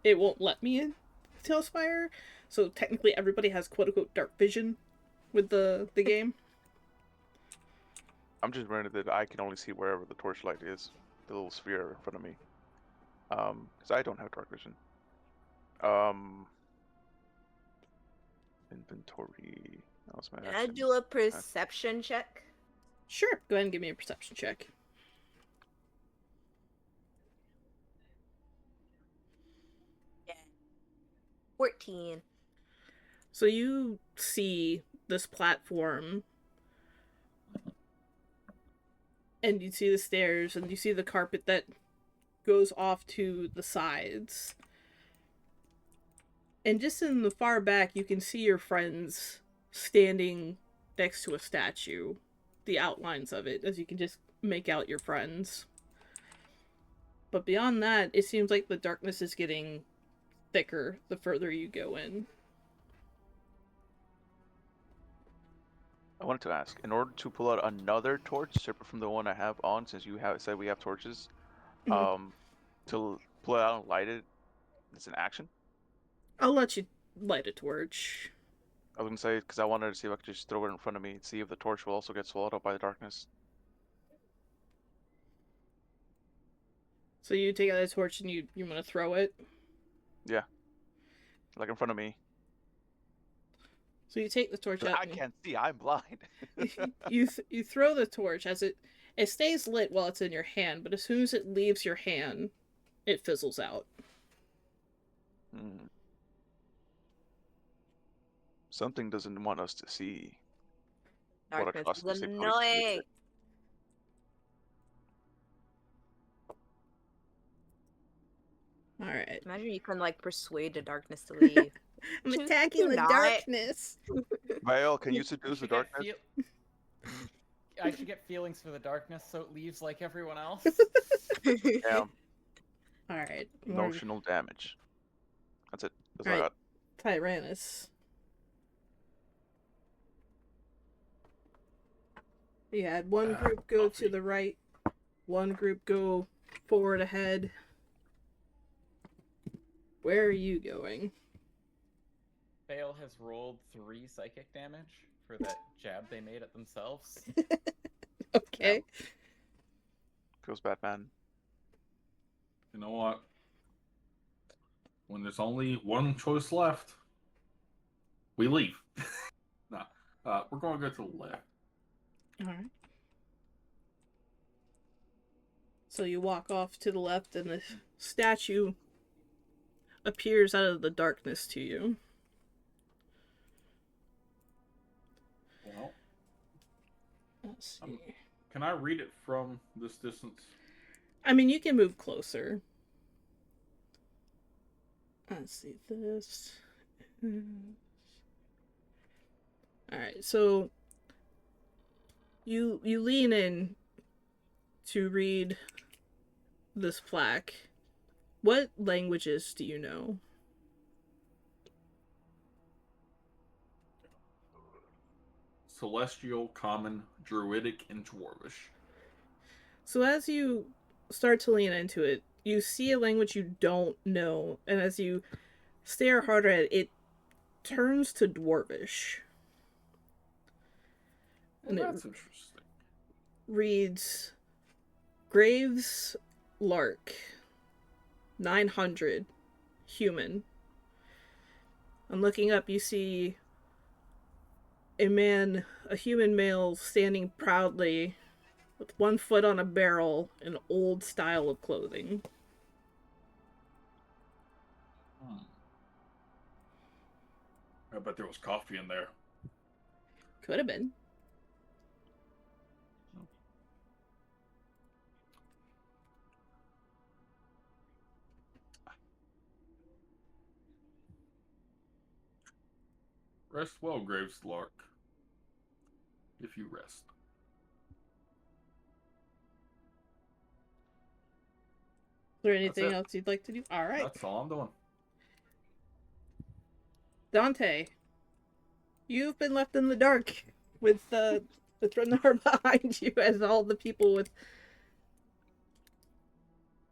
It won't let me in Tailspire. So technically everybody has quote-unquote dark vision with the game. I'm just worried that I can only see wherever the torchlight is, the little sphere in front of me. Because I don't have dark vision. Inventory. That was my Can I action. do a perception check? Sure, go ahead and give me a perception check. Yeah. 14. So you see this platform, and you see the stairs, and you see the carpet that goes off to the sides. And just in the far back, you can see your friends standing next to a statue. The outlines of it, as you can just make out your friends. But beyond that, it seems like the darkness is getting thicker the further you go in. I wanted to ask, in order to pull out another torch separate from the one I have on, since you have said we have torches, Mhm. to pull it out and light it, it's an action? I'll let you light a torch. I was gonna say, because I wanted to see if I could just throw it in front of me and see if the torch will also get swallowed up by the darkness. So you take out a torch and you want to throw it. Yeah. Like in front of me. So you take the torch 'Cause out. I can't see, I'm blind. You throw the torch as it stays lit while it's in your hand, but as soon as it leaves your hand, it fizzles out. Something doesn't want us to see. What a Darkness is costly annoying. All right. Imagine you can like persuade the darkness to leave. I'm Choose attacking to the not. darkness. Vale, can you seduce the darkness? I should get feelings for the darkness, so it leaves like everyone else. Yeah. All right. Emotional damage. That's it. That's all I Alright. got. Tyrannus. You had one group go to the right, one group go forward ahead. Where are you going? Vale has rolled 3 psychic damage for that jab they made at themselves. Okay. Goes Batman. You know what? When there's only one choice left, we leave. Nah, we're going to go to the left. Alright. So you walk off to the left, and the statue appears out of the darkness to you. Well, Let's see. can I read it from this distance? I mean, you can move closer. Let's see this. Alright, so you lean in to read this plaque. What languages do you know? Celestial, Common, Druidic, and Dwarvish. So as you start to lean into it, you see a language you don't know, and as you stare harder at it, it turns to Dwarvish. Well, And it that's interesting. reads Graves Lark 900 human. And looking up, you see a man, a human male, standing proudly with one foot on a barrel in old style of clothing. I bet there was coffee in there. Could have been. Rest well, Graveslark. If you rest. Is there anything it. else you'd like to do? All right. That's all I'm doing. Dante, you've been left in the dark with Renar behind you, as all the people with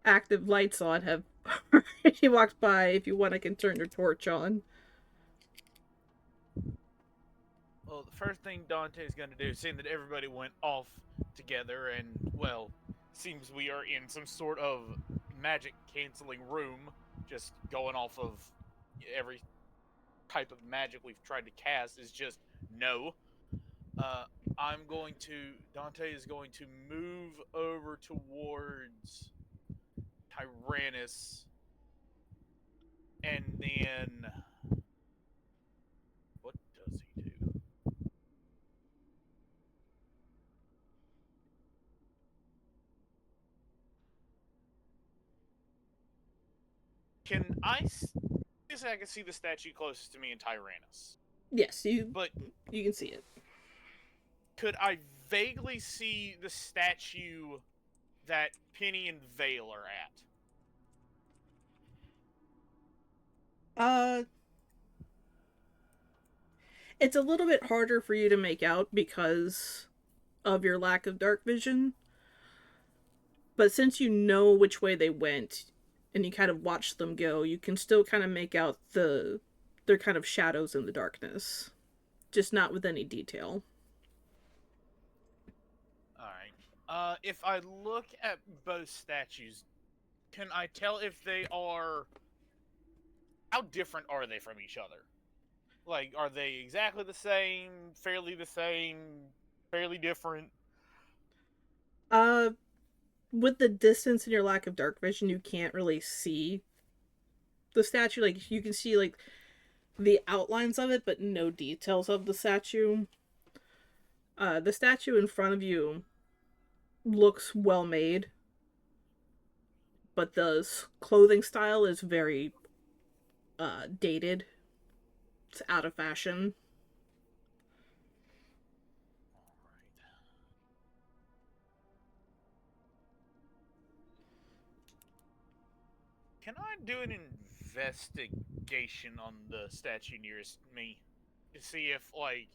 active lights on have already walked by. If you want, I can turn your torch on. Well, the first thing Dante's going to do, seeing that everybody went off together, and, well, seems we are in some sort of magic-canceling room, just going off of every type of magic we've tried to cast, is just no. Dante is going to move over towards Tyrannus, and then... what does he do? I can see the statue closest to me in Tyrannus. Yes, But you can see it. could I vaguely see the statue that Penny and Vale are at? It's a little bit harder for you to make out because of your lack of dark vision. But since you know which way they went, and you kind of watch them go, you can still kind of make out their kind of shadows in the darkness. Just not with any detail. Alright. If I look at both statues, can I tell if they are... how different are they from each other? Like, are they exactly the same, fairly different? With the distance and your lack of dark vision, you can't really see the statue. Like, you can see, like, the outlines of it, but no details of the statue. The statue in front of you looks well made, but the clothing style is very dated. It's out of fashion. Can I do an investigation on the statue nearest me to see if, like,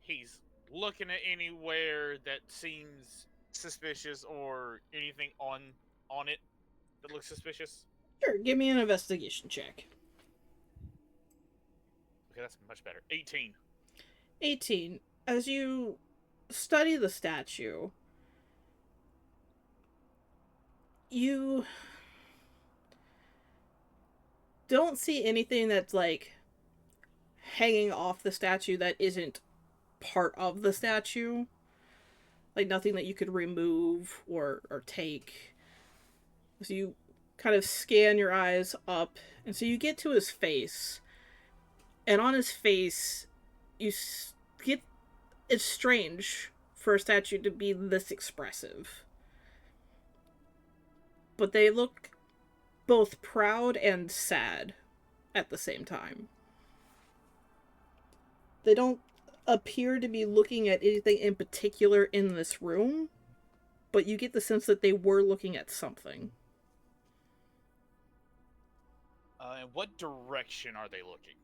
he's looking at anywhere that seems suspicious or anything on it that looks suspicious? Sure, give me an investigation check. Okay, that's much better. 18. 18. As you study the statue, you don't see anything that's, like, hanging off the statue that isn't part of the statue. Like, nothing that you could remove or take. So you kind of scan your eyes up, and so you get to his face. And on his face, it's strange for a statue to be this expressive. But they look both proud and sad at the same time. They don't appear to be looking at anything in particular in this room, but you get the sense that they were looking at something. And what direction are they looking?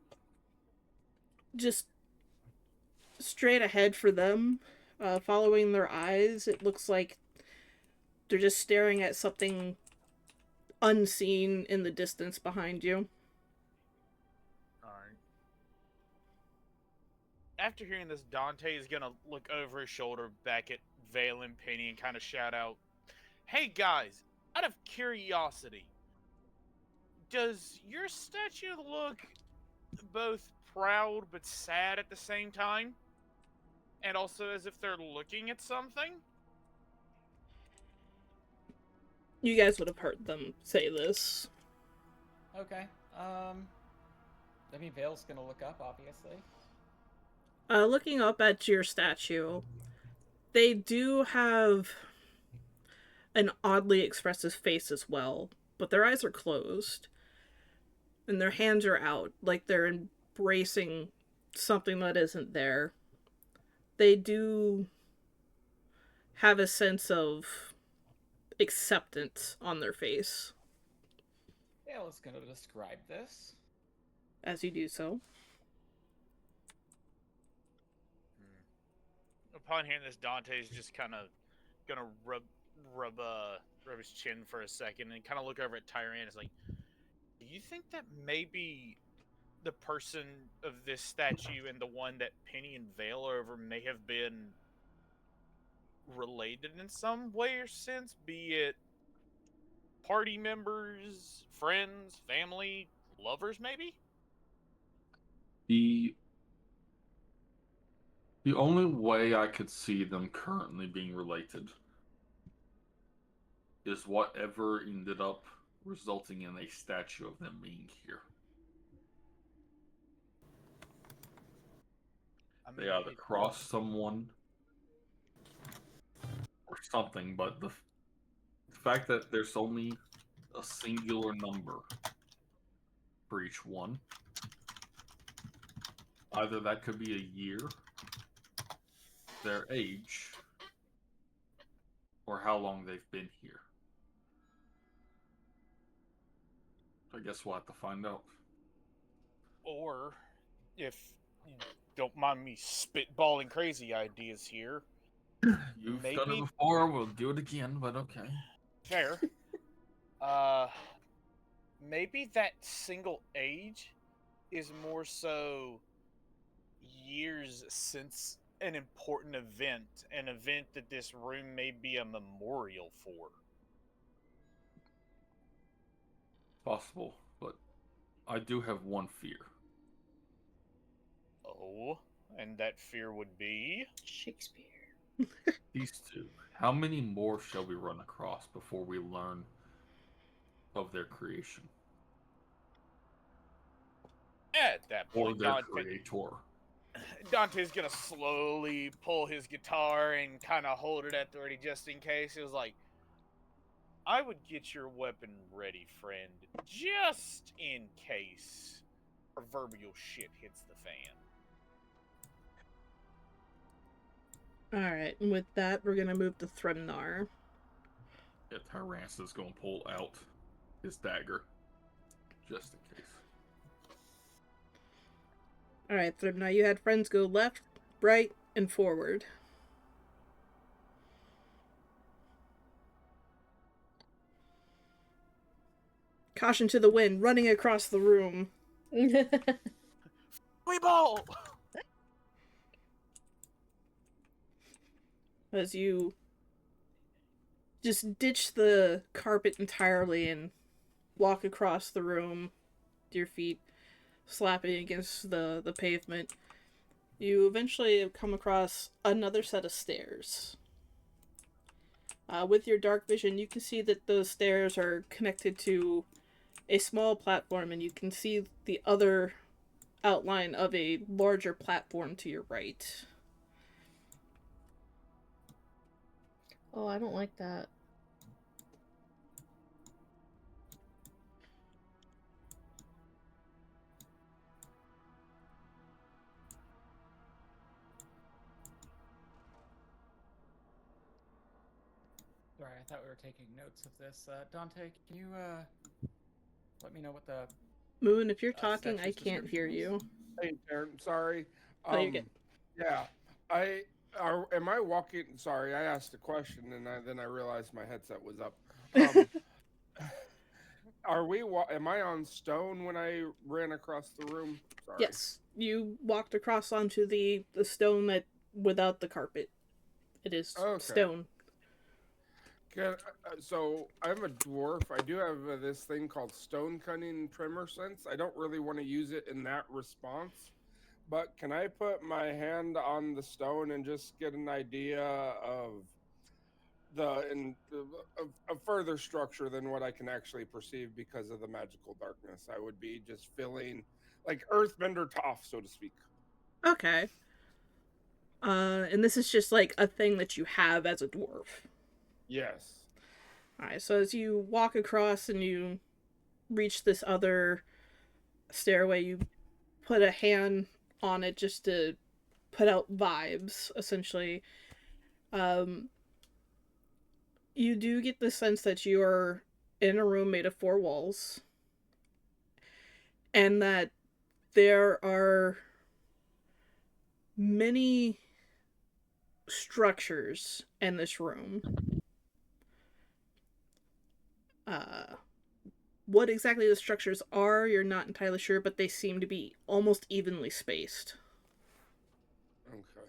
Just straight ahead for them, following their eyes. It looks like they're just staring at something unseen in the distance behind you. Alright. After hearing this, Dante is gonna look over his shoulder back at Vale and Penny and kind of shout out, "Hey guys, out of curiosity, does your statue look both proud but sad at the same time? And also as if they're looking at something? You guys would have heard them say this. Okay. I mean, Vale's gonna look up, obviously. Looking up at your statue, they do have an oddly expressive face as well, but their eyes are closed. And their hands are out, like they're embracing something that isn't there. They do have a sense of acceptance on their face Vale is gonna describe this. as you do so. Upon hearing this, Dante's just kind of gonna rub his chin for a second and kind of look over at Tyran. It's like, do you think that maybe the person of this statue and the one that Penny and Vale are over may have been related in some way or sense? Be it party members, friends, family, lovers, maybe? The only way I could see them currently being related is whatever ended up resulting in a statue of them being here. They either crossed someone or something, but the fact that there's only a singular number for each one, either that could be a year, their age, or how long they've been here. I guess we'll have to find out. Or, if you don't mind me spitballing crazy ideas here, You've done maybe- it before, we'll do it again, but okay. fair. Maybe that single age is more so years since an important event, an event that this room may be a memorial for. Possible, but I do have one fear. Oh, and that fear would be? Shakespeare. These two. How many more shall we run across before we learn of their creation? At that Or point, their creator? Dante's gonna slowly pull his guitar and kind of hold it at the ready just in case. It was like, I would get your weapon ready, friend, just in case proverbial shit hits the fan. Alright, and with that, we're gonna move to Thrymnar. Yeah, Tyrannus is going to pull out his dagger. Just in case. Alright, Thrymnar, you had friends go left, right, and forward. Caution to the wind, running across the room. We ball! As you just ditch the carpet entirely and walk across the room, your feet slapping against the pavement, you eventually come across another set of stairs. With your dark vision, you can see that those stairs are connected to a small platform, and you can see the other outline of a larger platform to your right. Oh, I don't like that. Sorry, I thought we were taking notes of this. Dante, can you let me know what the Moon, if you're talking, I statue's can't hear description you. was? Hey, Taryn, sorry. Oh, you're good. Yeah, am I walking? Sorry, I asked a question and then I realized my headset was up. Am I on stone when I ran across the room? Sorry. Yes, you walked across onto the stone that without the carpet. It is Okay. stone. So I'm a dwarf. I do have this thing called stone cutting tremor sense. I don't really want to use it in that response, but can I put my hand on the stone and just get an idea of a further structure than what I can actually perceive because of the magical darkness? I would be just feeling like Earthbender Toph, so to speak. Okay. And this is just like a thing that you have as a dwarf. Yes. Alright, so as you walk across and you reach this other stairway, you put a hand on it just to put out vibes, essentially. You do get the sense that you are in a room made of 4 walls, and that there are many structures in this room. What exactly the structures are, you're not entirely sure, but they seem to be almost evenly spaced. Okay.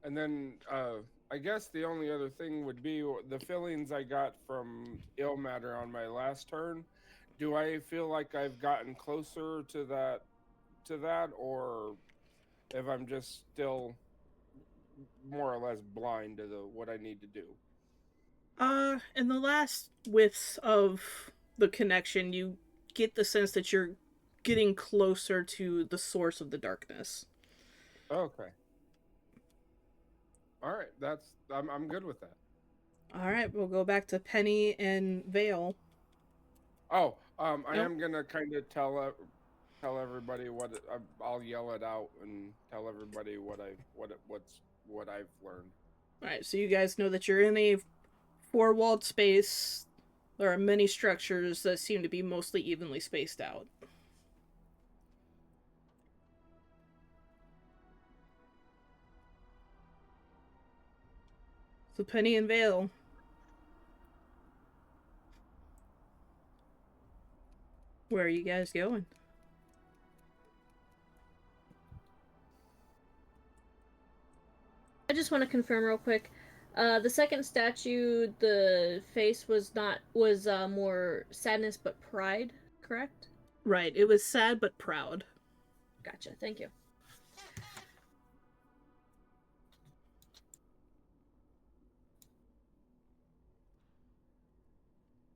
And then I guess the only other thing would be the feelings I got from Ilmater on my last turn. Do I feel like I've gotten closer to that, or if I'm just still more or less blind to what I need to do? In the last whiffs of the connection, you get the sense that you're getting closer to the source of the darkness. Okay. All right, I'm good with that. Alright, we'll go back to Penny and Vale. Oh, I Yep. am gonna kind of tell everybody I'll yell it out and tell everybody what I've learned. Alright, so you guys know that you're in a 4-walled space. There are many structures that seem to be mostly evenly spaced out. So Penny and Vale. Where are you guys going? I just want to confirm real quick. The second statue, the face was more sadness but pride, correct? Right, it was sad but proud. Gotcha. Thank you.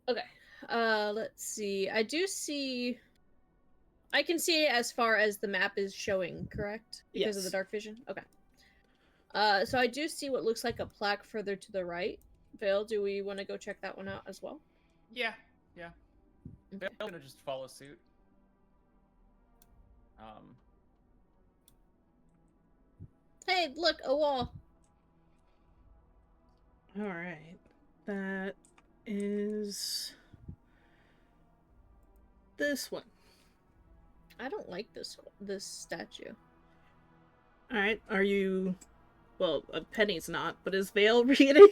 Okay. Let's see. I can see as far as the map is showing, correct? Because of the Yes. dark vision? Okay. So I do see what looks like a plaque further to the right. Vale, do we want to go check that one out as well? Yeah. Okay. Vale's gonna just follow suit. Hey, look, a wall. Alright. That is this one. I don't like this statue. Alright, are you... Well, Penny's not, but is Vale reading?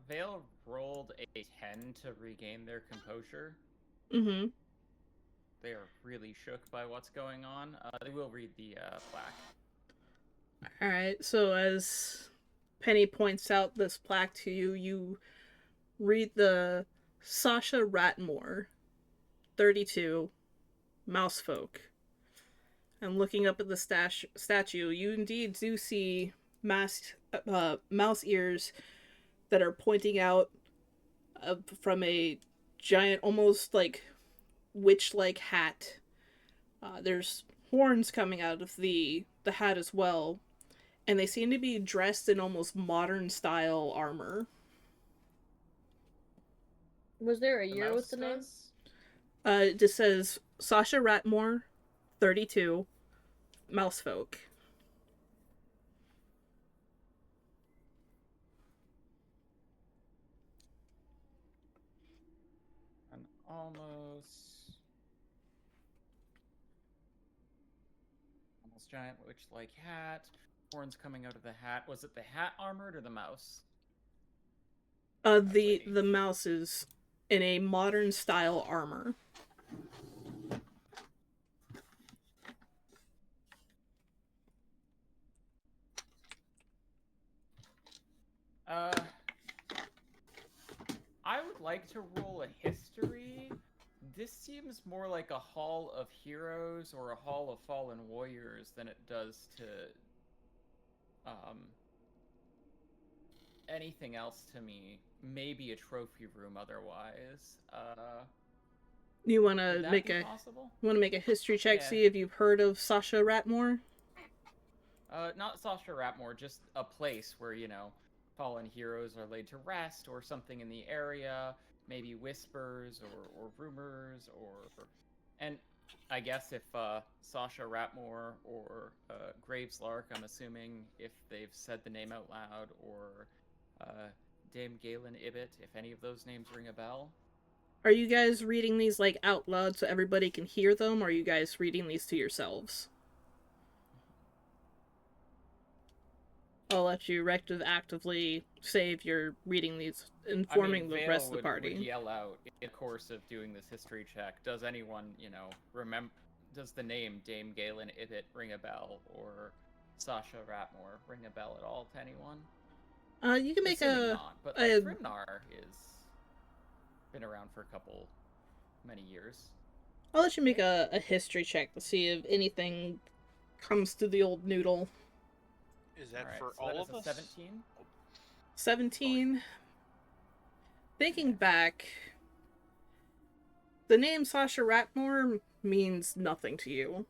Vale rolled a 10 to regain their composure. Mm-hmm. They are really shook by what's going on. They will read the plaque. Alright, so as Penny points out this plaque to you, you read the Sasha Ratmore, 32, Mousefolk. And looking up at the statue, you indeed do see mouse ears that are pointing out from a giant, almost like witch-like hat. There's horns coming out of the hat as well, and they seem to be dressed in almost modern-style armor. Was there a The year with mouse the name? does? It just says Sasha Ratmore, 32, Mousefolk. An almost giant witch-like hat. Horns coming out of the hat. Was it the hat armored or the mouse? The lady. mouse is in a modern style armor. I would like to roll a history. This seems more like a Hall of Heroes or a Hall of Fallen Warriors than it does to anything else to me. Maybe a trophy room otherwise. You want Would to that make be a possible? history check, Yeah. see if you've heard of Sasha Ratmore? Not Sasha Ratmore, just a place where, you know, fallen heroes are laid to rest, or something in the area, maybe whispers or rumors, and I guess if Sasha Ratmore or Graveslark, I'm assuming if they've said the name out loud, or Dame Galen Ibbet, if any of those names ring a bell. Are you guys reading these like out loud so everybody can hear them, or are you guys reading these to yourselves? I'll let you actively say if you're reading these, informing the Vale rest of the would party. yell out in the course of doing this history check, does anyone, you know, remember, does the name Dame Galen Ibbet ring a bell, or Sasha Ratmore ring a bell at all to anyone? You can make Assuming a... not, but like Thrymnar is been around for many years. I'll let you make a history check to see if anything comes to the old noodle. Is that Alright, for so all that is of a us? 17? 17. Thinking back, the name Sasha Ratmore means nothing to you.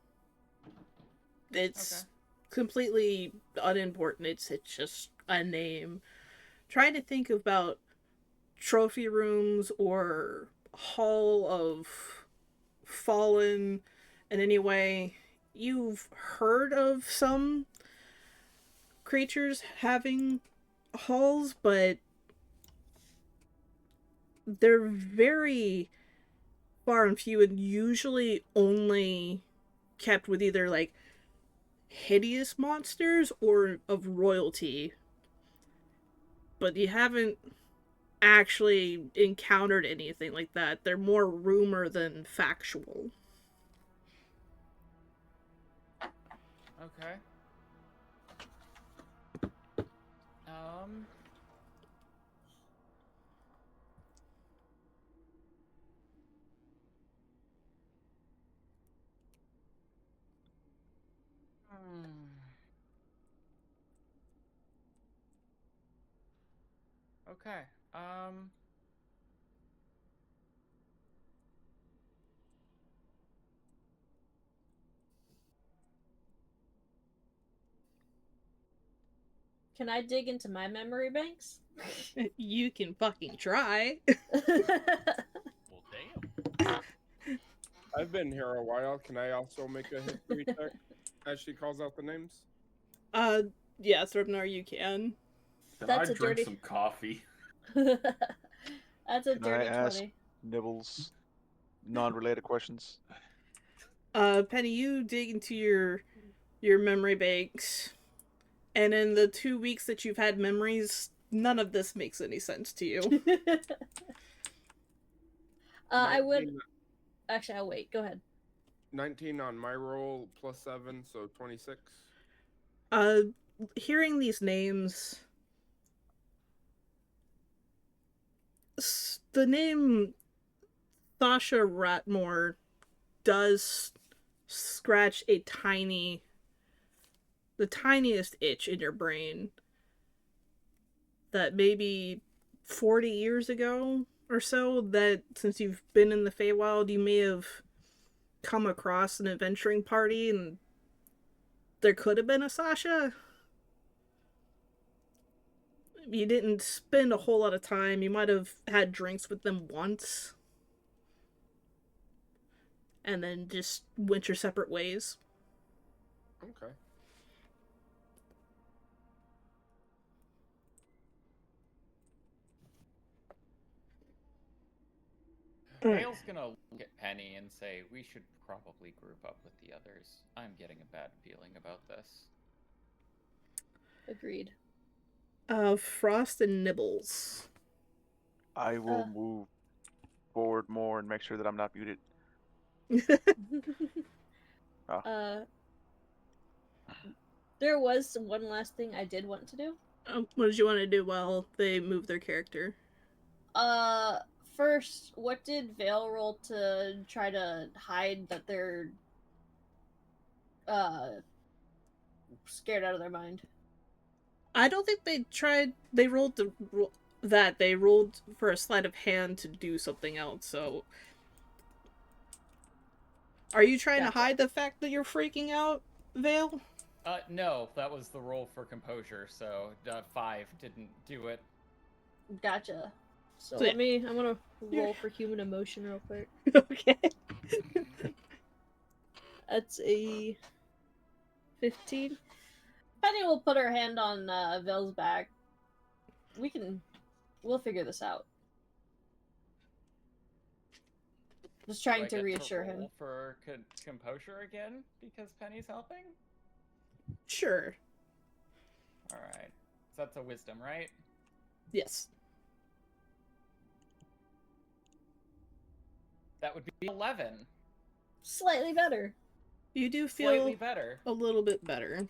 It's completely unimportant. It's just a name. Try to think about trophy rooms or Hall of Fallen in any way. You've heard of some creatures having halls, but they're very far and few, and usually only kept with either like hideous monsters or of royalty. But you haven't actually encountered anything like that. They're more rumor than factual. Okay. Okay. Can I dig into my memory banks? You can fucking try. Well, damn. I've been here a while. Can I also make a history check as she calls out the names? Yeah, Thrymnar, you can. Can That's I a drink dirty- some coffee? That's a Can I dirty ask 20. Nibbles non-related questions? Penny, you dig into your memory banks, and in the 2 weeks that you've had memories, none of this makes any sense to you. I would... Actually, I'll wait. Go ahead. 19 on my roll, plus 7, so 26. Hearing these names, the name Sasha Ratmore does scratch the tiniest itch in your brain that maybe 40 years ago or so, that since you've been in the Feywild, you may have come across an adventuring party and there could have been a Sasha. You didn't spend a whole lot of time. You might have had drinks with them once. And then just went your separate ways. Okay. Vale's gonna look at Penny and say, we should probably group up with the others. I'm getting a bad feeling about this. Agreed. Frost and Nibbles. I will move forward more and make sure that I'm not muted. There was one last thing I did want to do. What did you want to do while they move their character? First, what did Vale roll to try to hide that they're scared out of their mind? I don't think they tried. They rolled that. They rolled for a sleight of hand to do something else. So, are you trying Gotcha. to hide the fact that you're freaking out, Vale? No, that was the roll for composure, so 5 didn't do it. Gotcha. So So, I'm gonna roll for human emotion real quick. Okay. That's a 15. Penny will put her hand on Vale's back. We'll figure this out. Just Do I trying to get reassure him. roll for composure again because Penny's helping. Sure. All right, so that's a wisdom, right? Yes. That would be 11. Slightly better. You do Slightly feel better. a little bit better.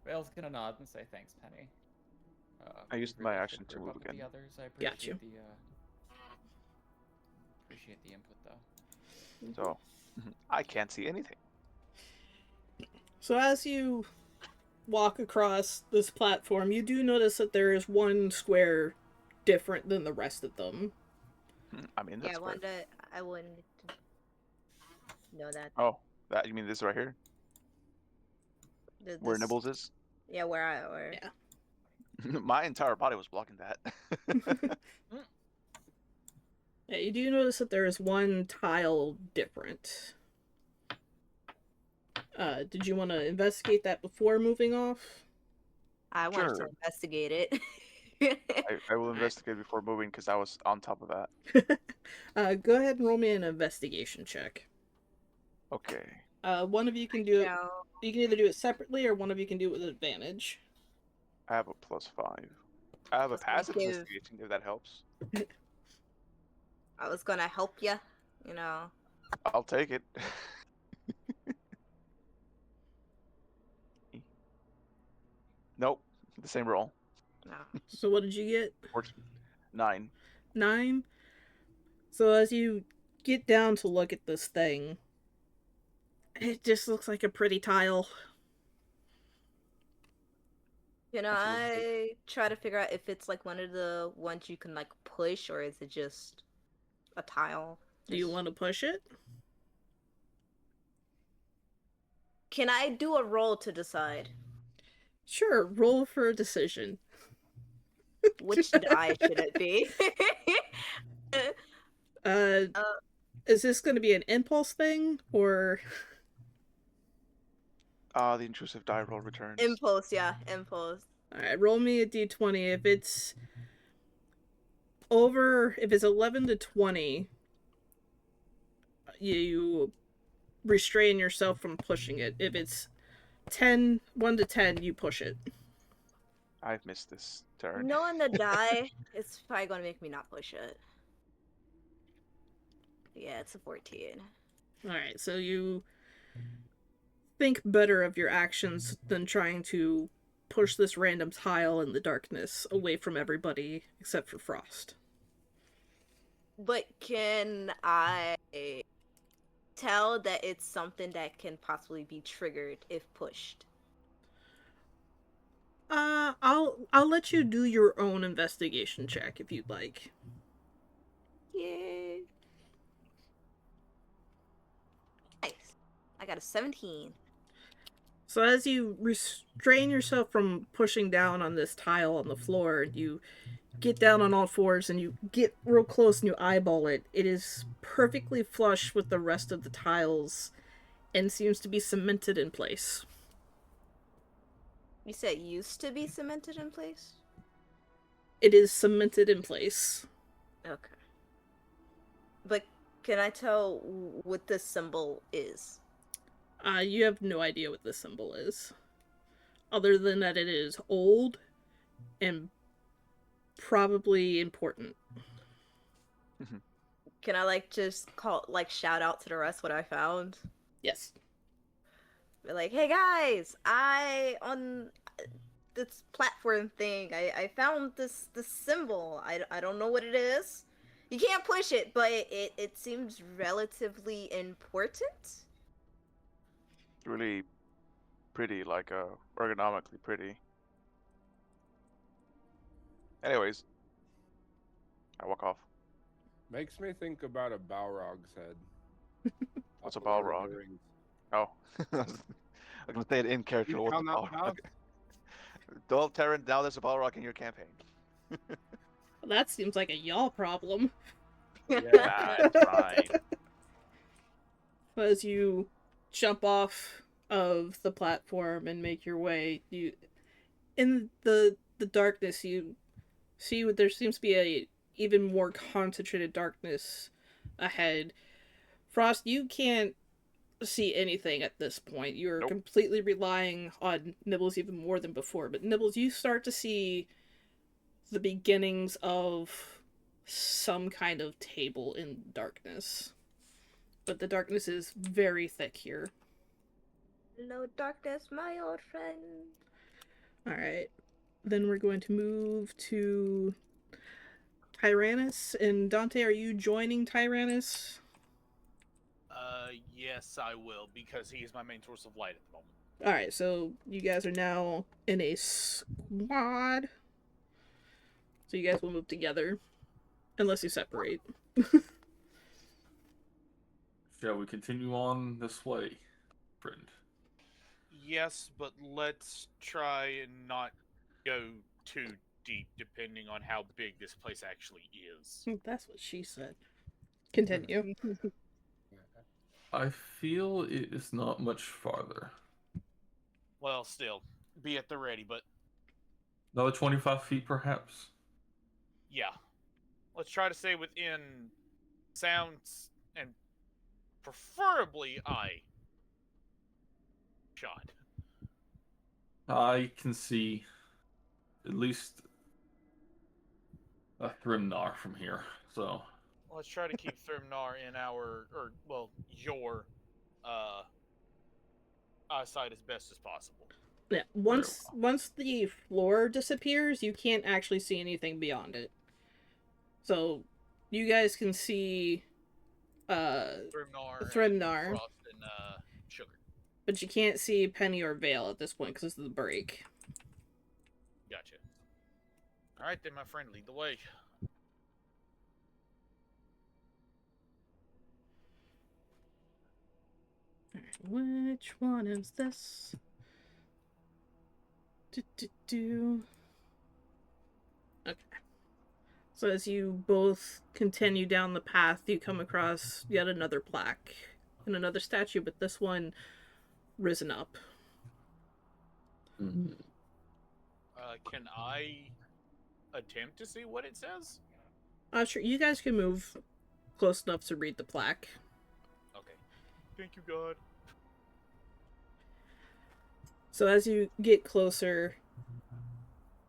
Vale's gonna nod and say thanks, Penny. I used we my really action should to group move up with again. The others. I Got you. Appreciate the input though. So I can't see anything. So as you walk across this platform, you do notice that there is one square different than the rest of them. I mean, that's Yeah, I wanted to know that. Oh, that you mean this right here, where This- Nibbles is? Yeah, where Yeah. My entire body was blocking that. Yeah, you do notice that there is one tile different. Did you want to investigate that before moving off? I wanted to Sure. investigate it. I will investigate before moving because I was on top of that. Go ahead and roll me an investigation check. Okay. One of you can do it. No. You can either do it separately, or one of you can do it with advantage. I have a +5. I have a Let's make passive it- investigation if that helps. I was gonna help you, you know. I'll take it. Nope, the same roll. No. So what did you get? 9. 9. So as you get down to look at this thing, it just looks like a pretty tile. Can That's what I try to figure out if it's like one of the ones you can like push, or is it just a tile? Do you Just- want to push it? Can I do a roll to decide Sure, roll for a decision. which die should it be? Is this going to be an impulse thing, or... The intrusive die roll returns. Impulse, yeah, impulse. Alright, roll me a d20. If it's over... If it's 11 to 20, you restrain yourself from pushing it. If it's 1 to 10, you push it. I've missed this turn. Knowing the die, it's probably gonna make me not push it. Yeah, it's a 14. Alright, so you think better of your actions than trying to push this random tile in the darkness away from everybody except for Frost. But can I tell that it's something that can possibly be triggered if pushed? I'll let you do your own investigation check if you'd like. Yeah. Nice. I got a 17. So as you restrain yourself from pushing down on this tile on the floor, you get down on all fours and you get real close and you eyeball it. It is perfectly flush with the rest of the tiles and seems to be cemented in place. You said used to be cemented in place? It is cemented in place. Okay. But can I tell what this symbol is? You have no idea what this symbol is. Other than that it is old and probably important. Can I like just shout out to the rest what I found? Yes. Be like, hey guys, this platform thing. I found this symbol. I don't know what it is. You can't push it, but it seems relatively important. It's really pretty, like ergonomically pretty. Anyways, I walk off. Makes me think about a Balrog's head. What's a off of Lord of Balrog? the Rings. Oh, I'm gonna say it in character. You What's a found that Balrog? path? Don't, Terran. Now there's a Balrog in your campaign. Well, that seems like a y'all problem. That's right. As you jump off of the platform and make your way, you in the darkness you see what there seems to be a even more concentrated darkness ahead. Frost, you can't see anything at this point. You're Nope. completely relying on Nibbles even more than before. But Nibbles, you start to see the beginnings of some kind of table in darkness. But the darkness is very thick here. Hello, darkness, my old friend. Alright. Then we're going to move to Tyrannus. And Dante, are you joining Tyrannus? Yes, I will, because he is my main source of light at the moment. Alright, so you guys are now in a squad. So you guys will move together. Unless you separate. Shall we continue on this way, friend? Yes, but let's try and not go too deep, depending on how big this place actually is. That's what she said. Continue. I feel it is not much farther. Well, still, be at the ready, but Another 25 feet, perhaps? yeah. Let's try to stay within sounds and preferably eye shot. I can see at least a Thrimnar from here, so... Let's try to keep Thrimnar in your eyesight as best as possible. Yeah, once the floor disappears, you can't actually see anything beyond it. So, you guys can see Thrimnar, Frost, and Sugar. but you can't see Penny or Vale at this point because this is the break. Gotcha. Alright then, my friend, lead the way. Which one is this? Okay. So as you both continue down the path, you come across yet another plaque and another statue, but this one risen up. Mhm. Can I attempt to see what it says? Sure, you guys can move close enough to read the plaque. Okay. Thank you, God. So as you get closer,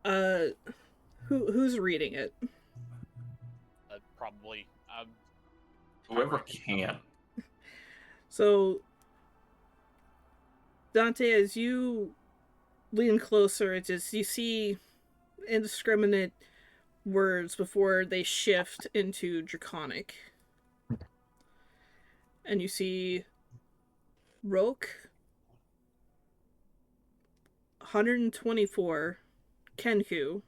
who's reading it? Probably. Whoever can. So, Dante, as you lean closer, it's just you see indiscriminate words before they shift into Draconic. And you see Roke 124 Kenku.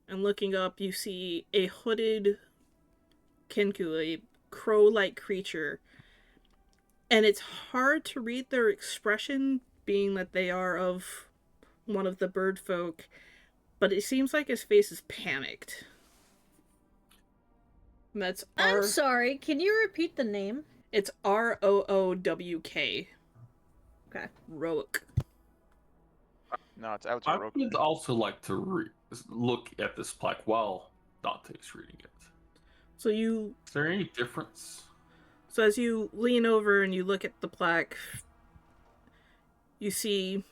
And looking up, you see a hooded Kenku, a crow-like creature. And it's hard to read their expression, being that they are of one of the bird folk, but it seems like his face is panicked. And that's I'm sorry, can you repeat the name? It's Roowk. Okay. Rook. No, it's out I to Rogue. would also like to look at this plaque while Dante's reading it. So you Is there any difference? So as you lean over and you look at the plaque, you see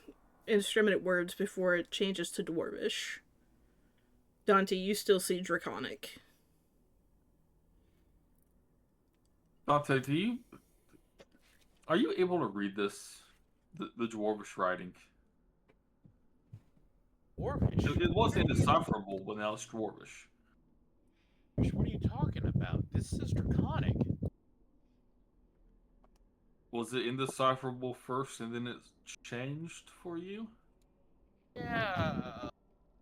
indiscriminate words before it changes to Dwarvish. Dante, you still see Draconic. Dante, are you able to read this? The Dwarvish writing? Dwarvish? It was indecipherable, but now it's Dwarvish. What are you talking about? This is Draconic. Was it indecipherable first and then it changed for you? Yeah.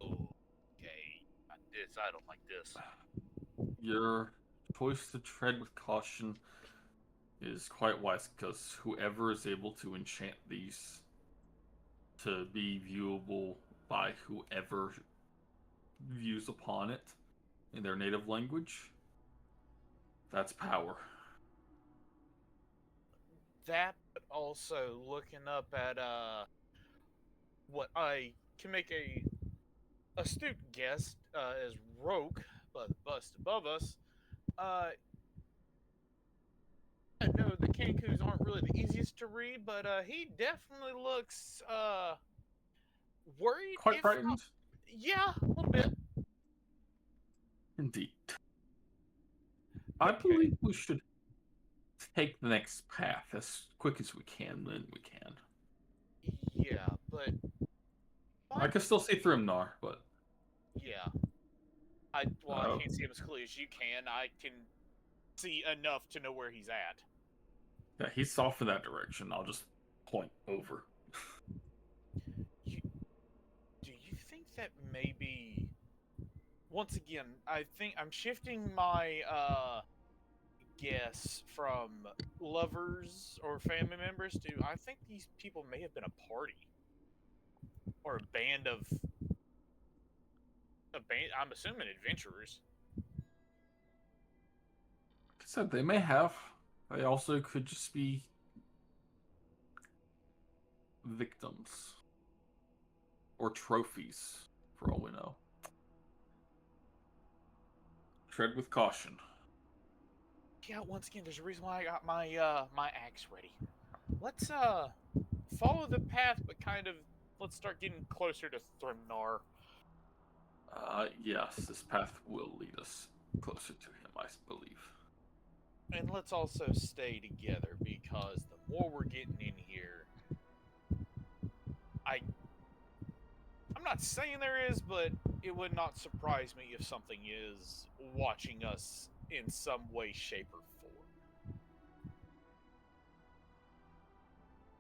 Okay. Not this. I don't like this. Your choice to tread with caution is quite wise, because whoever is able to enchant these to be viewable by whoever views upon it in their native language, that's power. That, but also looking up at what I can make a astute guess as Roke, but bust above us. I know the Kankus aren't really the easiest to read, but he definitely looks worried. Quite if frightened? not- yeah, a little bit. Indeed. I believe we should take the next path as quick as we can, then we can. Yeah, but I can still see through him, Nar, but yeah, I can't see him as clearly as you can. I can see enough to know where he's at. yeah, he's off in that direction. I'll just point over. Do you think that maybe? Once again, I think I'm shifting my guess from lovers or family members to I think these people may have been a party or a band of I'm assuming adventurers. Like I said, they may have. They also could just be victims or trophies, for all we know. Tread with caution. Yeah, once again, there's a reason why I got my my axe ready. Let's follow the path, but kind of let's start getting closer to Thrimnar. Yes, this path will lead us closer to him, I believe. And let's also stay together, because the more we're getting in here, I'm not saying there is, but it would not surprise me if something is watching us in some way, shape, or form.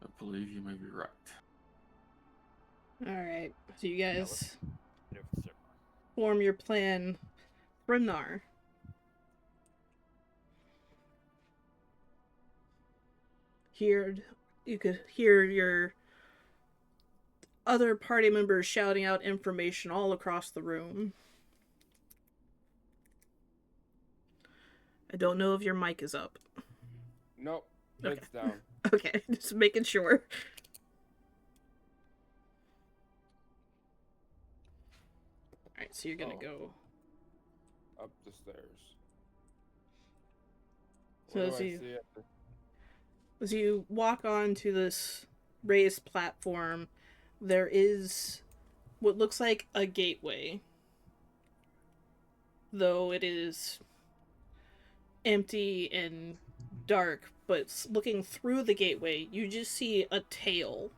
I believe you may be right. Alright, so you guys Over Thrimnar. form your plan. Thrimnar. Here, you could hear your other party members shouting out information all across the room. I don't know if your mic is up. Nope, Okay. it's down. Okay, just making sure. Alright, so you're gonna Oh. go. Up the stairs. So What as do I you- see at the- As you walk onto this raised platform, there is what looks like a gateway. Though it is empty and dark, but looking through the gateway, you just see a tail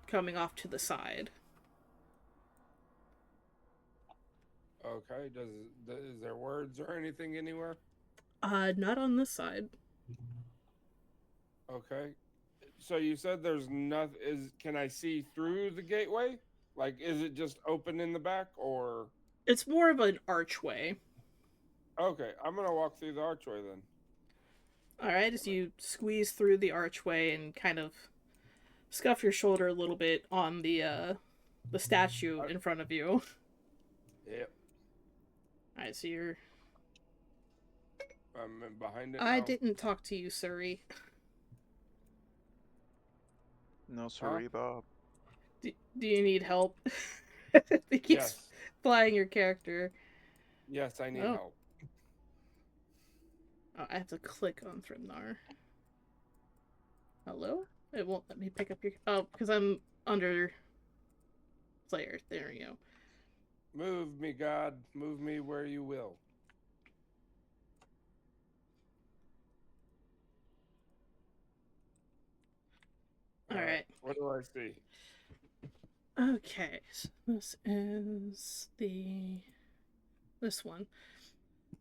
coming off to the side. Okay, is there words or anything anywhere? Not on this side. Okay. So you said there's nothing. Can I see through the gateway? Like, is it just open in the back, or? It's more of an archway. Okay, I'm gonna walk through the archway then. Alright, as you squeeze through the archway and kind of scuff your shoulder a little bit on the statue in front of you. Yep. Alright, so you're... I'm behind it. I now. didn't talk to you, Suri. No, sorry, Bob. Do you need help? He keeps Yes. flying your character. Yes, I need Oh. help. Oh, I have to click on Thrimnar. Hello? It won't let me pick up your... Oh, because I'm under... player. There we go. Move me, God. Move me where you will. Alright. What do I see? Okay, so this is this one.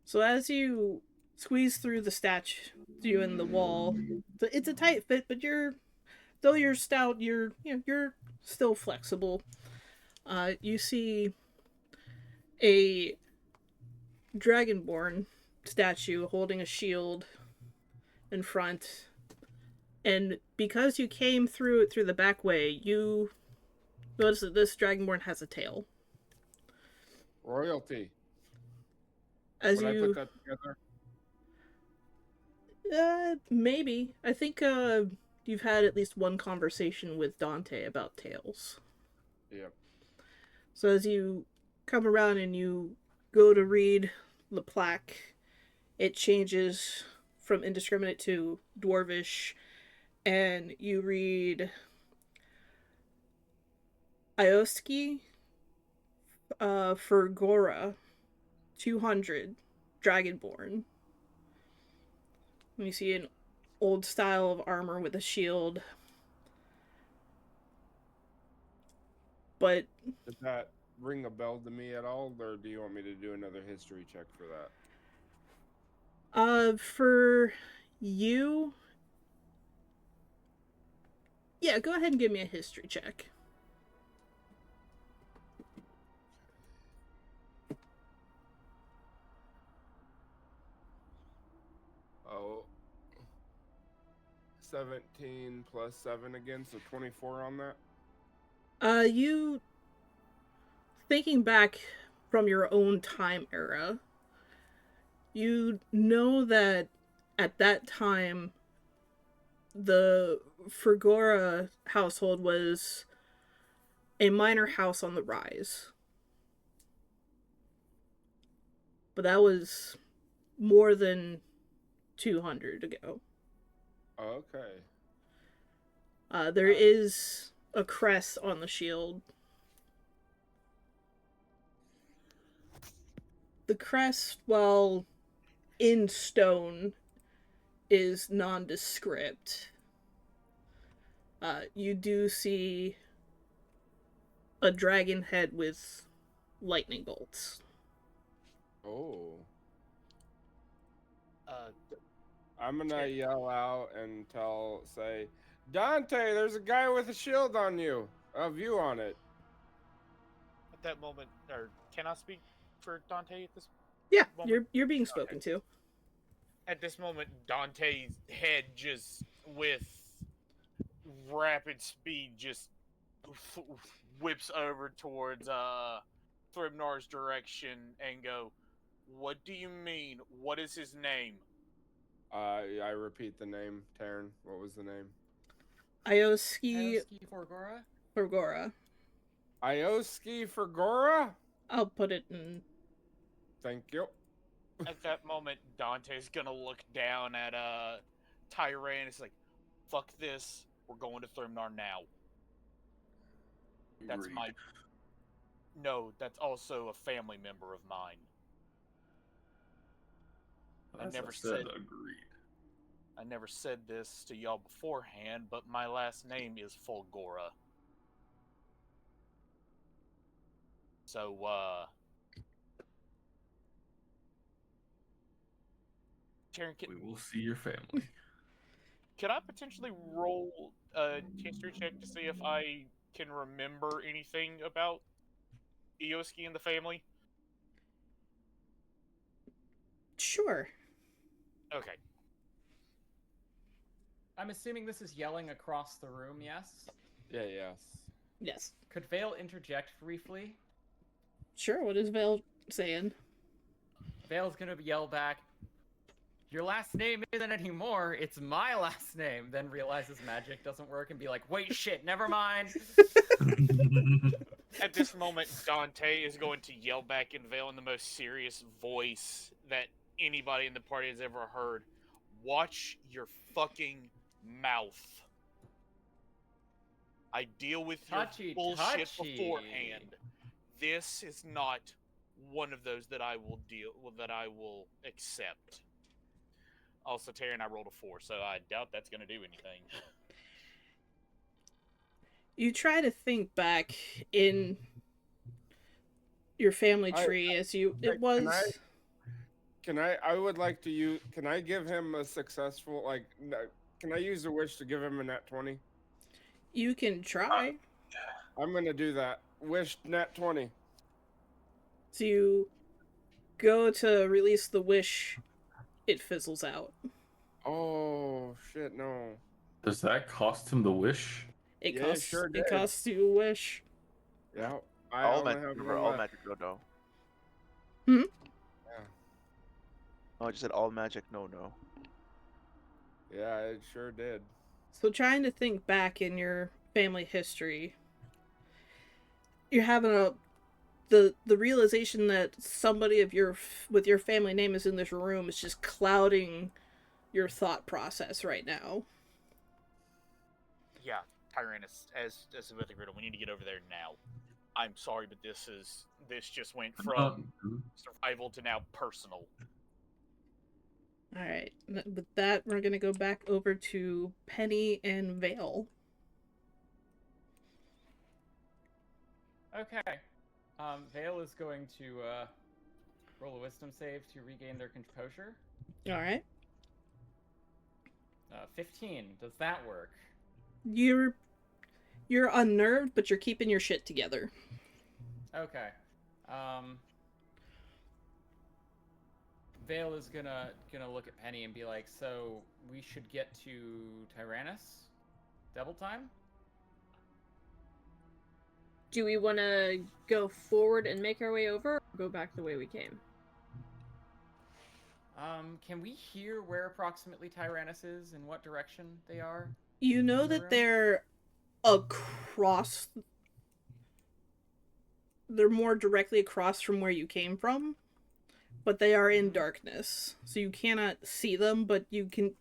So as you squeeze through the statue in the wall, it's a tight fit, but though you're stout, you're still flexible. You see a dragonborn statue holding a shield in front, and because you came through it through the back way, you notice that this dragonborn has a tail. Royalty. As When I you put that together, maybe. I think you've had at least one conversation with Dante about tails. yep. So as you come around and you go to read the plaque, it changes from indiscriminate to dwarvish, and you read Ioski for Gora 200 Dragonborn. You see an old style of armor with a shield. But Does that ring a bell to me at all, or do you want me to do another history check for that? for you, yeah, go ahead and give me a history check. Oh, 17 plus 7 again, so 24 on that. You thinking back from your own time era, you know that at that time the Frigora household was a minor house on the rise. But that was more than 200 ago. Okay. There is a crest on the shield. The crest, while in stone, is nondescript. You do see a dragon head with lightning bolts. Oh. Uh, I'm gonna yell out and say, Dante, there's a guy with a shield on you. A view on it. at that moment, or can I speak for Dante at this Yeah, moment? you're being spoken to. At this moment, Dante's head just with rapid speed just whips over towards Thribnar's direction and go, "What do you mean? What is his name?" I repeat the name, Taryn. What was the name? Ioski Forgora? Forgora. Ioski Frigora? I'll put it in. Thank you. At that moment, Dante's gonna look down at Tyran. It's like, "Fuck this. We're going to Thribnar now." That's Agreed. my. No, that's also a family member of mine. As never said said- agreed. I never said this to y'all beforehand, but my last name is Fulgora. So, Taryn, We will see your family. can I potentially roll a history check to see if I can remember anything about Ioski and the family? Sure. Okay. I'm assuming this is yelling across the room, yes? Yeah, yes. Yes. Could Vale interject briefly? Sure, what is Vale saying? Vale's gonna yell back, "Your last name isn't anymore, it's my last name." Then realizes magic doesn't work and be like, "Wait, shit, never mind." At this moment, Dante is going to yell back in Vale in the most serious voice that anybody in the party has ever heard. "Watch your fucking mouth. I deal with your Touchy, bullshit touchy. beforehand. This is not one of those that I will accept." Also, Terry and I rolled a 4, so I doubt that's going to do anything. You try to think back in your family tree as you it was. I would like to use. Can I give him a successful Can I use a wish to give him a nat 20? You can try. I'm gonna do that. Wish nat 20. So you go to release the wish, it fizzles out. Oh shit! No. Does that cost him the wish? It Yeah, it costs sure it did. costs you a wish. Yeah. I All only magic, have remember, one all left. magic, no. Hmm? Yeah. Oh, I just said all magic, no. Yeah, it sure did. So trying to think back in your family history, you're having the realization that somebody with your family name is in this room is just clouding your thought process right now. Yeah, Tyrannus, as a Riddle, we need to get over there now. I'm sorry, but this just went from survival to now personal. Alright, with that, we're gonna go back over to Penny and Vale. Okay. Vale is going to roll a wisdom save to regain their composure. Alright. 15. Does that work? You're unnerved, but you're keeping your shit together. Okay. Vale is gonna look at Penny and be like, so we should get to Tyrannus? Double time? Do we want to go forward and make our way over, or go back the way we came? Can we hear where approximately Tyrannus is and what direction they are? You know in the that room? they're across. They're more directly across from where you came from, but they are in darkness, so you cannot see them, but you can,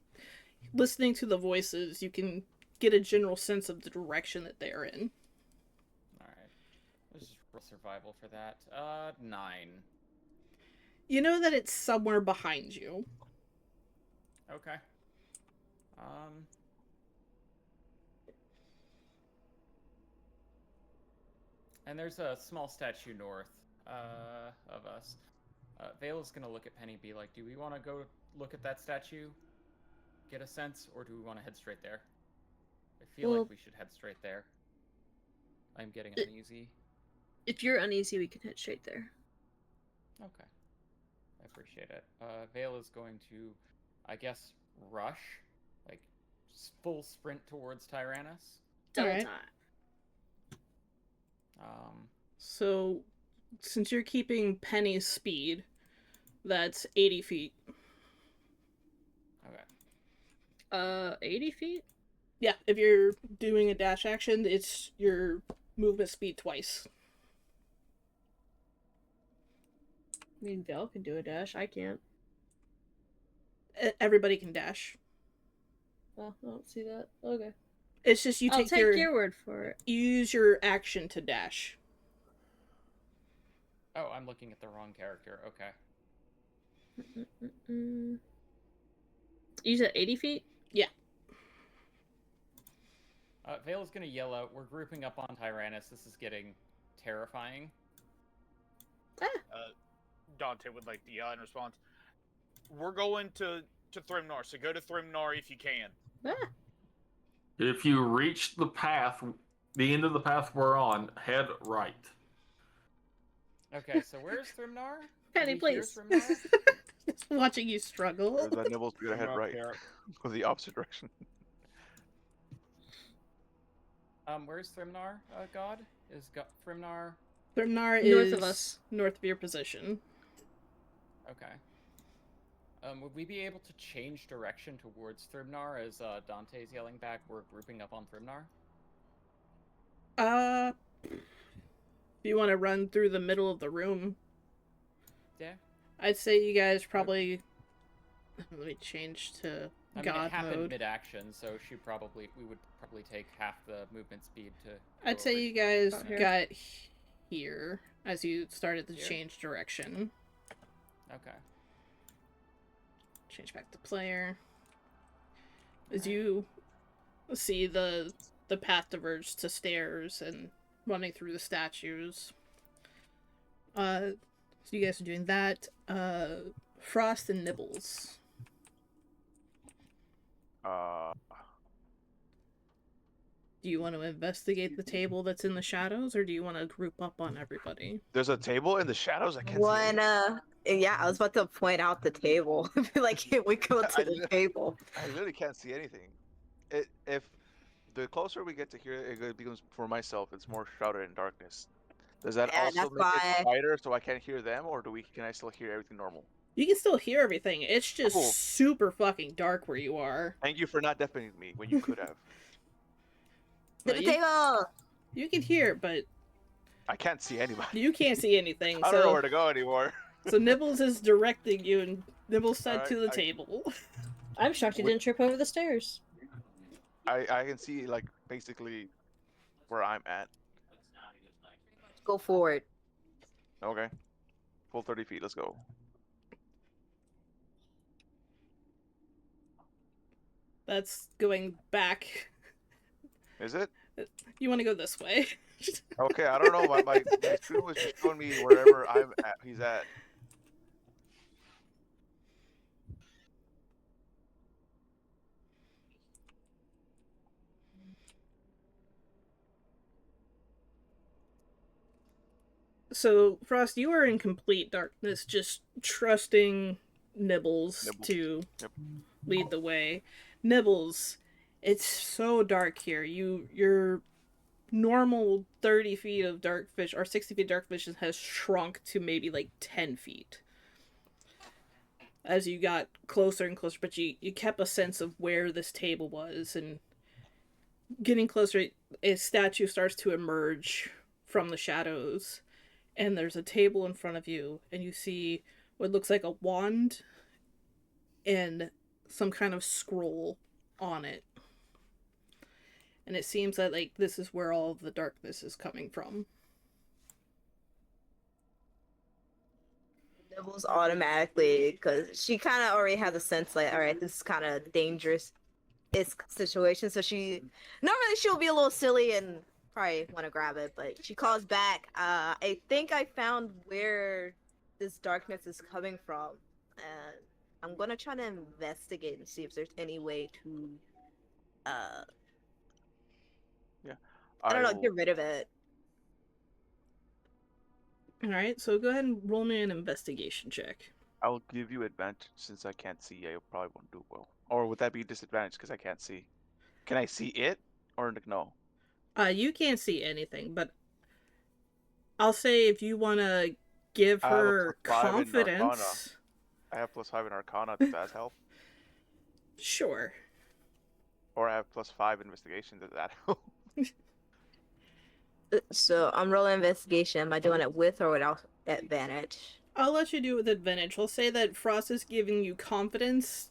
listening to the voices, you can get a general sense of the direction that they're in. Alright. Let's just roll survival for that. 9. You know that it's somewhere behind you. Okay. And there's a small statue north of us. Vale is gonna look at Penny and be like, do we want to go look at that statue? Get a sense, or do we want to head straight there? I feel like we should head straight there. I'm getting uneasy. If you're uneasy, we can head straight there. Okay. I appreciate it. Vale is going to, I guess, rush, like, full sprint towards Tyrannus. Double Alright. time. So, since you're keeping Penny's speed, that's 80 feet. Okay. 80 feet? Yeah, if you're doing a dash action, it's your movement speed twice. I mean, Vale can do a dash. I can't. Everybody can dash. Well, I don't see that. Okay. It's just you I'll take take your word for it. You use your action to dash. Oh, I'm looking at the wrong character. Okay. You said 80 feet? Yeah. Vale is gonna yell out, we're grouping up on Tyrannus. This is getting terrifying. Dante would like to yell in response. We're going to Thrimnar, so go to Thrimnar if you can. If you reach the path, the end of the path we're on, head right. Okay, so where's Thrimnar? Penny, Can we hear please. Thrimnar? Just watching you struggle. That Nibbles we gotta head Come up right. here. Go the opposite direction. Where's Thrimnar, God? Is Thrimnar... Thrimnar North is of us. north of your position. Okay. Would we be able to change direction towards Thrimnar as Dante's yelling back, we're grouping up on Thrimnar? If you want to run through the middle of the room, Yeah. I'd say you guys probably... Let me change to I mean, God it happened mode. mid-action, so we would probably take half the movement speed to... I'd go say over you to- guys About here. got here as you started to Here? change direction. Okay. Change back to player. As you see the the path diverges to stairs and running through the statues. So you guys are doing that. Frost and Nibbles. Do you want to investigate the table that's in the shadows, or do you want to group up on everybody? There's a table in the shadows. I can't see. One, yeah, I was about to point out the table. Like, here we go to the table. I literally can't see anything. If the closer we get to here, it becomes for myself. It's more shrouded in darkness. Does that Yeah, also that's make why- it quieter so I can't hear them, or can I still hear everything normal? You can still hear everything. It's just Cool. super fucking dark where you are. Thank you for not deafening me when you could have. To Well, the you- table! You can hear, but I can't see anybody. you can't see anything. I don't know So, where to go anymore. so Nibbles is directing you, and Nibbles said Alright, to the I- table. I'm shocked you didn't trip over the stairs. I can see like basically where I'm at. Go forward. Okay. Full 30 feet. Let's go. That's going back. Is it? You want to go this way. Okay, I don't know. My screen was just showing me wherever he's at. So, Frost, you are in complete darkness, just trusting Nibbles, Nibbles. to Yep. lead the way. Nibbles, it's so dark here. Your normal 30 feet of dark vision, or 60 feet of dark vision, has shrunk to maybe like 10 feet. As you got closer and closer, but you kept a sense of where this table was, and getting closer, a statue starts to emerge from the shadows. And there's a table in front of you, and you see what looks like a wand and some kind of scroll on it. And it seems that, like, this is where all of the darkness is coming from. Nibbles automatically, because she kind of already has a sense, like, all right, this is kind of dangerous situation. So normally she'll be a little silly and probably want to grab it, but she calls back. I think I found where this darkness is coming from, and I'm gonna try to investigate and see if there's any way to, I don't know, get rid of it. Alright, so go ahead and roll me an investigation check. I'll give you advantage since I can't see. I probably won't do well. Or would that be disadvantage because I can't see? Can I see it or no? You can't see anything, but I'll say if you want to give I have a her +5 in confidence. Arcana. I have +5 in Arcana. Does that help? Sure. Or I have +5 investigation. Does that help? So I'm rolling investigation. Am I doing it with or without advantage? I'll let you do it with advantage. I'll say that Frost is giving you confidence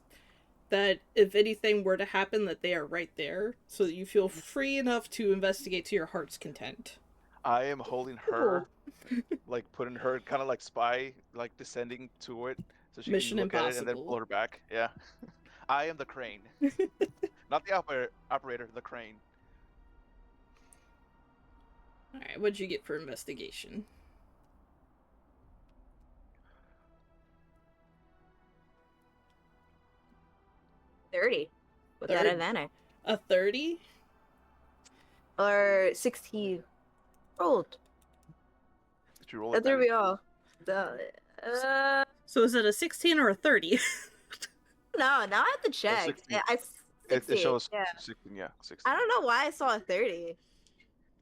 that if anything were to happen, that they are right there, so that you feel free enough to investigate to your heart's content. I am holding her, like putting her kind of like spy, like descending to it, so she Mission can look at it and then Impossible. pull her back. Yeah, I am the crane, not the operator, the crane. Alright, what'd you get for investigation? $30 with that 30. advantage. A 30? Or 16. Rolled. Did you roll There advantage? we go. So is it a 16 or a 30? No, now I have to check. 16. I It 16, shows yeah. 16. Yeah, 16. I don't know why I saw a 30.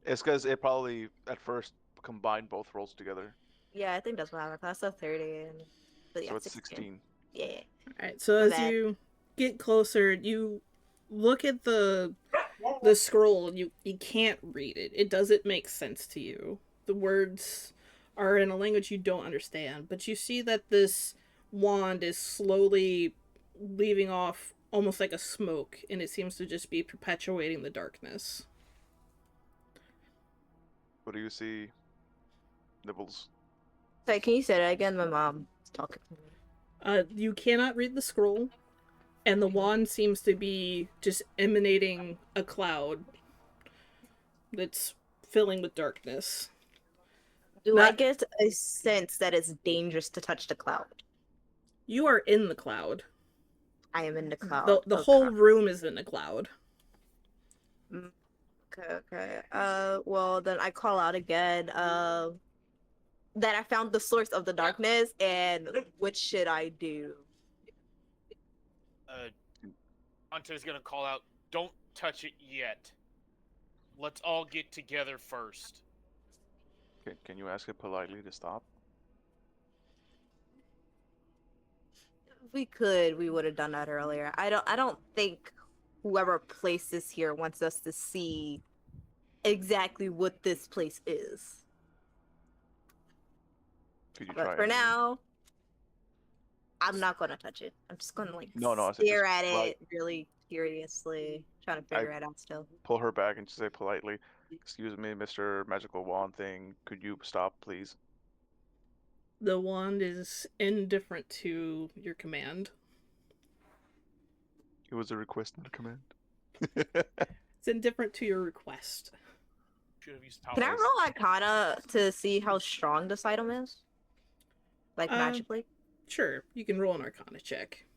It's because it probably at first combined both rolls together, Yeah, I think that's what happened. I saw 30. But yeah, so it's 16. 16. Yeah. Alright, so My as bad. you get closer, you look at the scroll and you can't read it. It doesn't make sense to you. The words are in a language you don't understand, but you see that this wand is slowly leaving off almost like a smoke, and it seems to just be perpetuating the darkness. What do you see, Nibbles? Sorry, can you say that again? My mom's talking to me. You cannot read the scroll, and the wand seems to be just emanating a cloud that's filling with darkness. Do I Not- get a sense that it's dangerous to touch the cloud? You are in the cloud. I am in the cloud. The Okay. whole room is in the cloud. Okay. Well, then I call out again. That I found the source of the darkness, and what should I do? Hunter's gonna call out, "Don't touch it yet. Let's all get together first." Can you ask it politely to stop? If we could, we would have done that earlier. I don't think whoever placed this here wants us to see exactly what this place is. Could you But try for anyway? now, I'm not gonna touch it. I'm just gonna like No, I said stare just at polite. it really curiously, trying to figure it out still. Pull her back and just say politely, "Excuse me, Mr. Magical Wand thing. Could you stop, please?" The wand is indifferent to your command. It was a request, not a command. It's indifferent to your request. Should have used Can I powers. roll Arcana to see how strong this item is? Like magically? Sure, you can roll an Arcana check.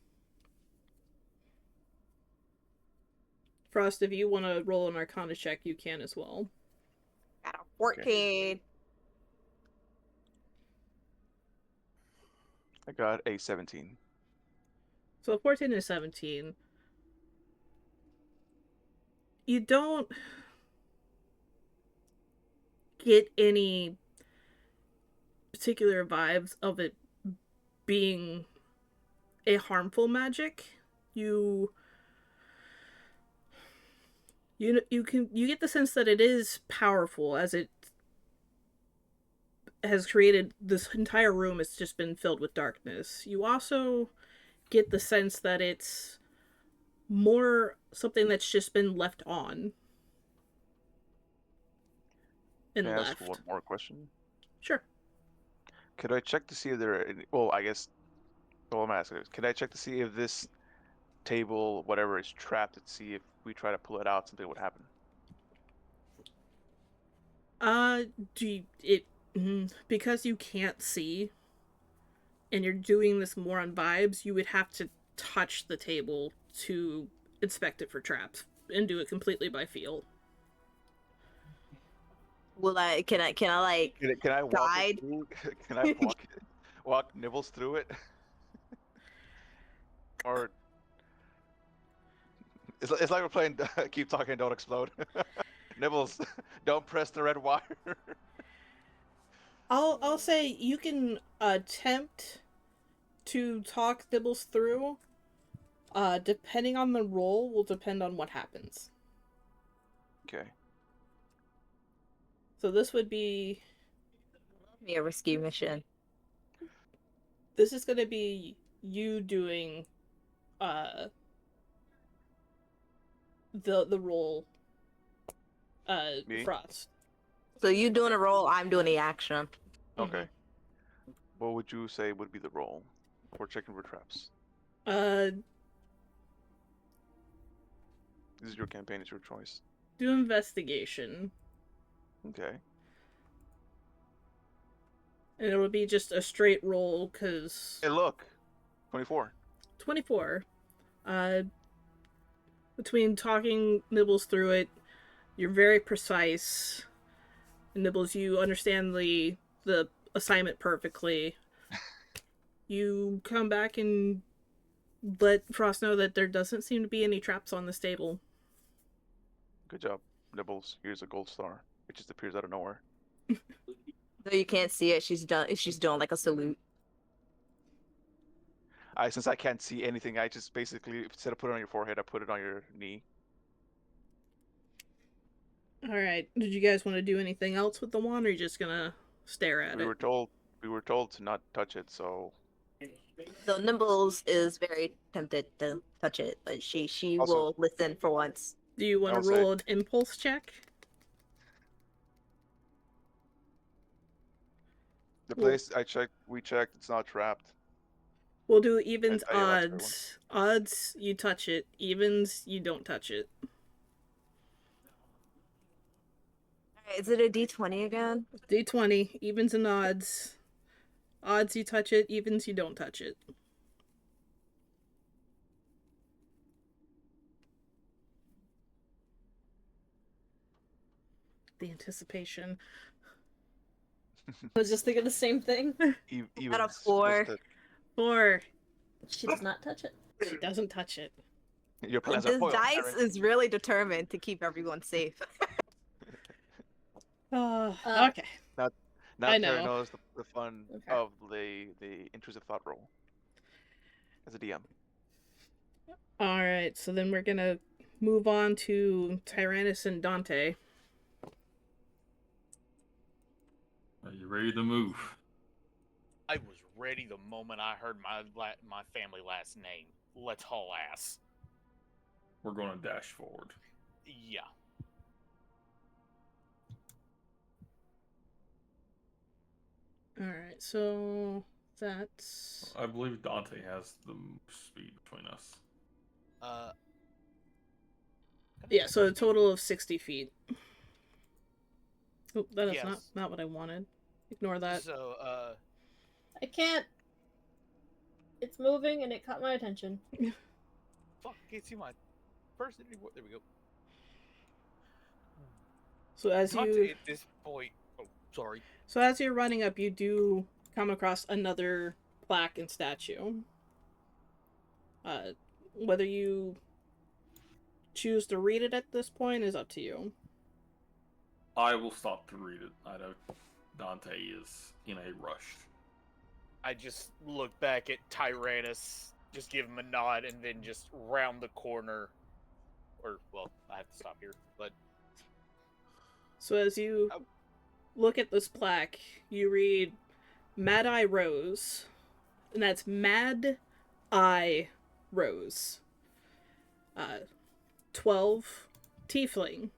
Frost, if you want to roll an Arcana check, you can as well. Got a 14. I got a 17. So 14 and 17. You don't get any particular vibes of it being a harmful magic. You get the sense that it is powerful, as it has created this entire room. It's just been filled with darkness. You also get the sense that it's more something that's just been left on and Can I ask left. one more question? Sure. Could I check to see if there are any... Well, I guess... Well, I'm asking is, can I check to see if this table, whatever, is trapped, to see if we try to pull it out, something would happen? Because you can't see and you're doing this more on vibes, you would have to touch the table to inspect it for traps and do it completely by feel. Will I? Can I? Like? Can I walk guide? it through? Can I walk Nibbles through it? Or it's like we're playing Keep Talking, Don't Explode. Nibbles, don't press the red wire. I'll say you can attempt to talk Nibbles through. Depending on the roll, will depend on what happens. Okay. So this would be... Me a risky mission. This is going to be you doing the roll, Me? Frost. So you doing a roll, I'm doing the action. Okay. What would you say would be the roll? We're checking for traps. This is your campaign, it's your choice. Do investigation. Okay. And it'll be just a straight roll, because... Hey, look! 24. 24. Between talking Nibbles through it, you're very precise. Nibbles, you understand the assignment perfectly. You come back and let Frost know that there doesn't seem to be any traps on this table. Good job, Nibbles. Here's a gold star. It just appears out of nowhere. Though you can't see it, she's doing like a salute. Since I can't see anything, I just basically, instead of putting it on your forehead, I put it on your knee. Alright, did you guys want to do anything else with the wand, or are you just gonna stare at We it? were told to not touch it, so So Nimbles is very tempted to touch it, but she Also- will listen for once. Do you want I'll to say- roll an impulse check? the Well- place we checked, it's not trapped. We'll do evens, tell you that's a good odds. Odds, you touch it. Evens, you don't touch it. Is it a D20 again? D20, evens and odds. Odds you touch it, evens you don't touch it. The anticipation. I was just thinking the same thing. Even Got a 4. 4. She does not touch it. She doesn't touch it. Your plans are This foiled, dice Karen. is really determined to keep everyone safe. Okay. Now I Terry know. knows the fun Okay. of the intrusive thought roll as a DM. Alright, so then we're gonna move on to Tyrannus and Dante. Are you ready to move? I was ready the moment I heard my family last name. Let's haul ass. We're going to dash forward. Yeah. Alright, so that's... I believe Dante has the most speed between us. Yeah, so a total of 60 feet. Oh, that is Yes. not what I wanted. Ignore that. So, I can't. It's moving and it caught my attention. fuck, can't see my person anymore. There we go. So as Dante you... at this point. Oh, sorry. So as you're running up, you do come across another plaque and statue. Whether you choose to read it at this point is up to you. I will stop to read it. I know Dante is in a rush. I just look back at Tyrannus, just give him a nod, and then just round the corner. Or, well, I have to stop here, but So as you look at this plaque, you read Mad Eye Rose. And that's Mad Eye Rose. 12 Tiefling.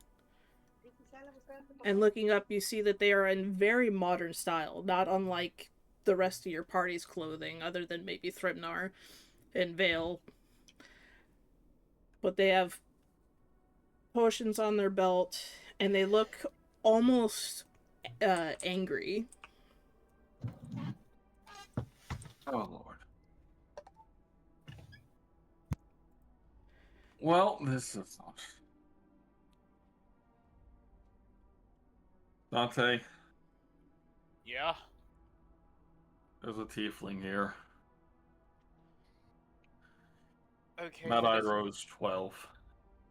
And looking up, you see that they are in very modern style, not unlike the rest of your party's clothing, other than maybe Thrimnar and Vale. But they have potions on their belt, and they look almost angry. Oh, Lord. Well, this is not... Dante, yeah. there's a tiefling here. Okay. Mad that Eye is- Rose 12.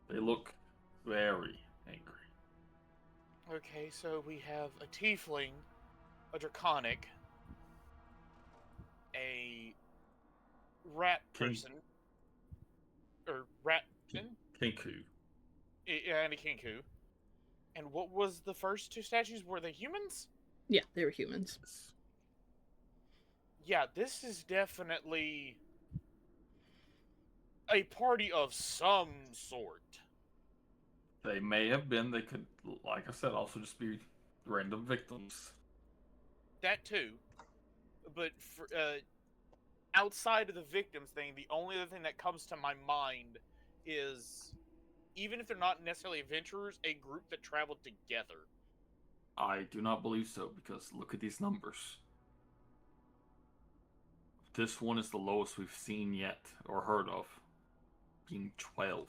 They look very angry. Okay, so we have a tiefling, a draconic, a rat King- person, or rat, Kinku. and a kinku. And what was the first two statues? Were they humans? Yeah, they were humans. Yeah, this is definitely a party of some sort. They may have been, they could, like I said, also just be random victims. That too. But for, outside of the victims thing, the only other thing that comes to my mind is, even if they're not necessarily adventurers, a group that traveled together. I do not believe so, because look at these numbers. This one is the lowest we've seen yet, or heard of, being 12.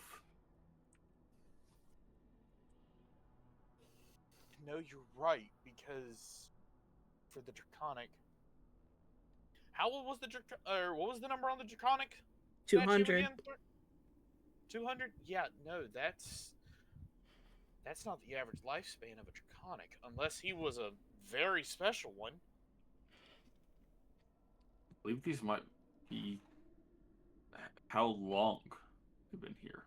No, you're right, because for the draconic, how old was the or what was the number on the draconic? 200. 200? Yeah, no, that's not the average lifespan of a draconic, unless he was a very special one. I believe these might be how long they've been here.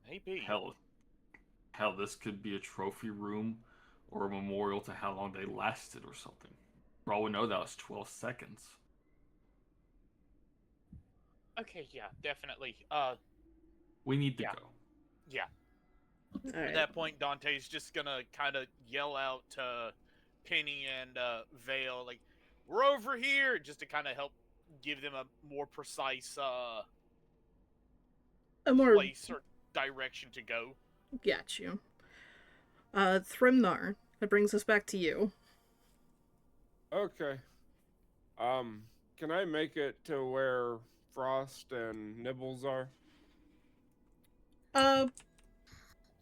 Maybe. Hell, this could be a trophy room or a memorial to how long they lasted or something. For all we know, that was 12 seconds. Okay, yeah, definitely. We need to Yeah. go. Yeah. All At right. that point, Dante's just gonna kind of yell out to Penny and Vale, like, "We're over here!" just to kind of help give them a more precise A more place or direction to go. got you. Thrimnar, that brings us back to you. Okay. Can I make it to where Frost and Nibbles are?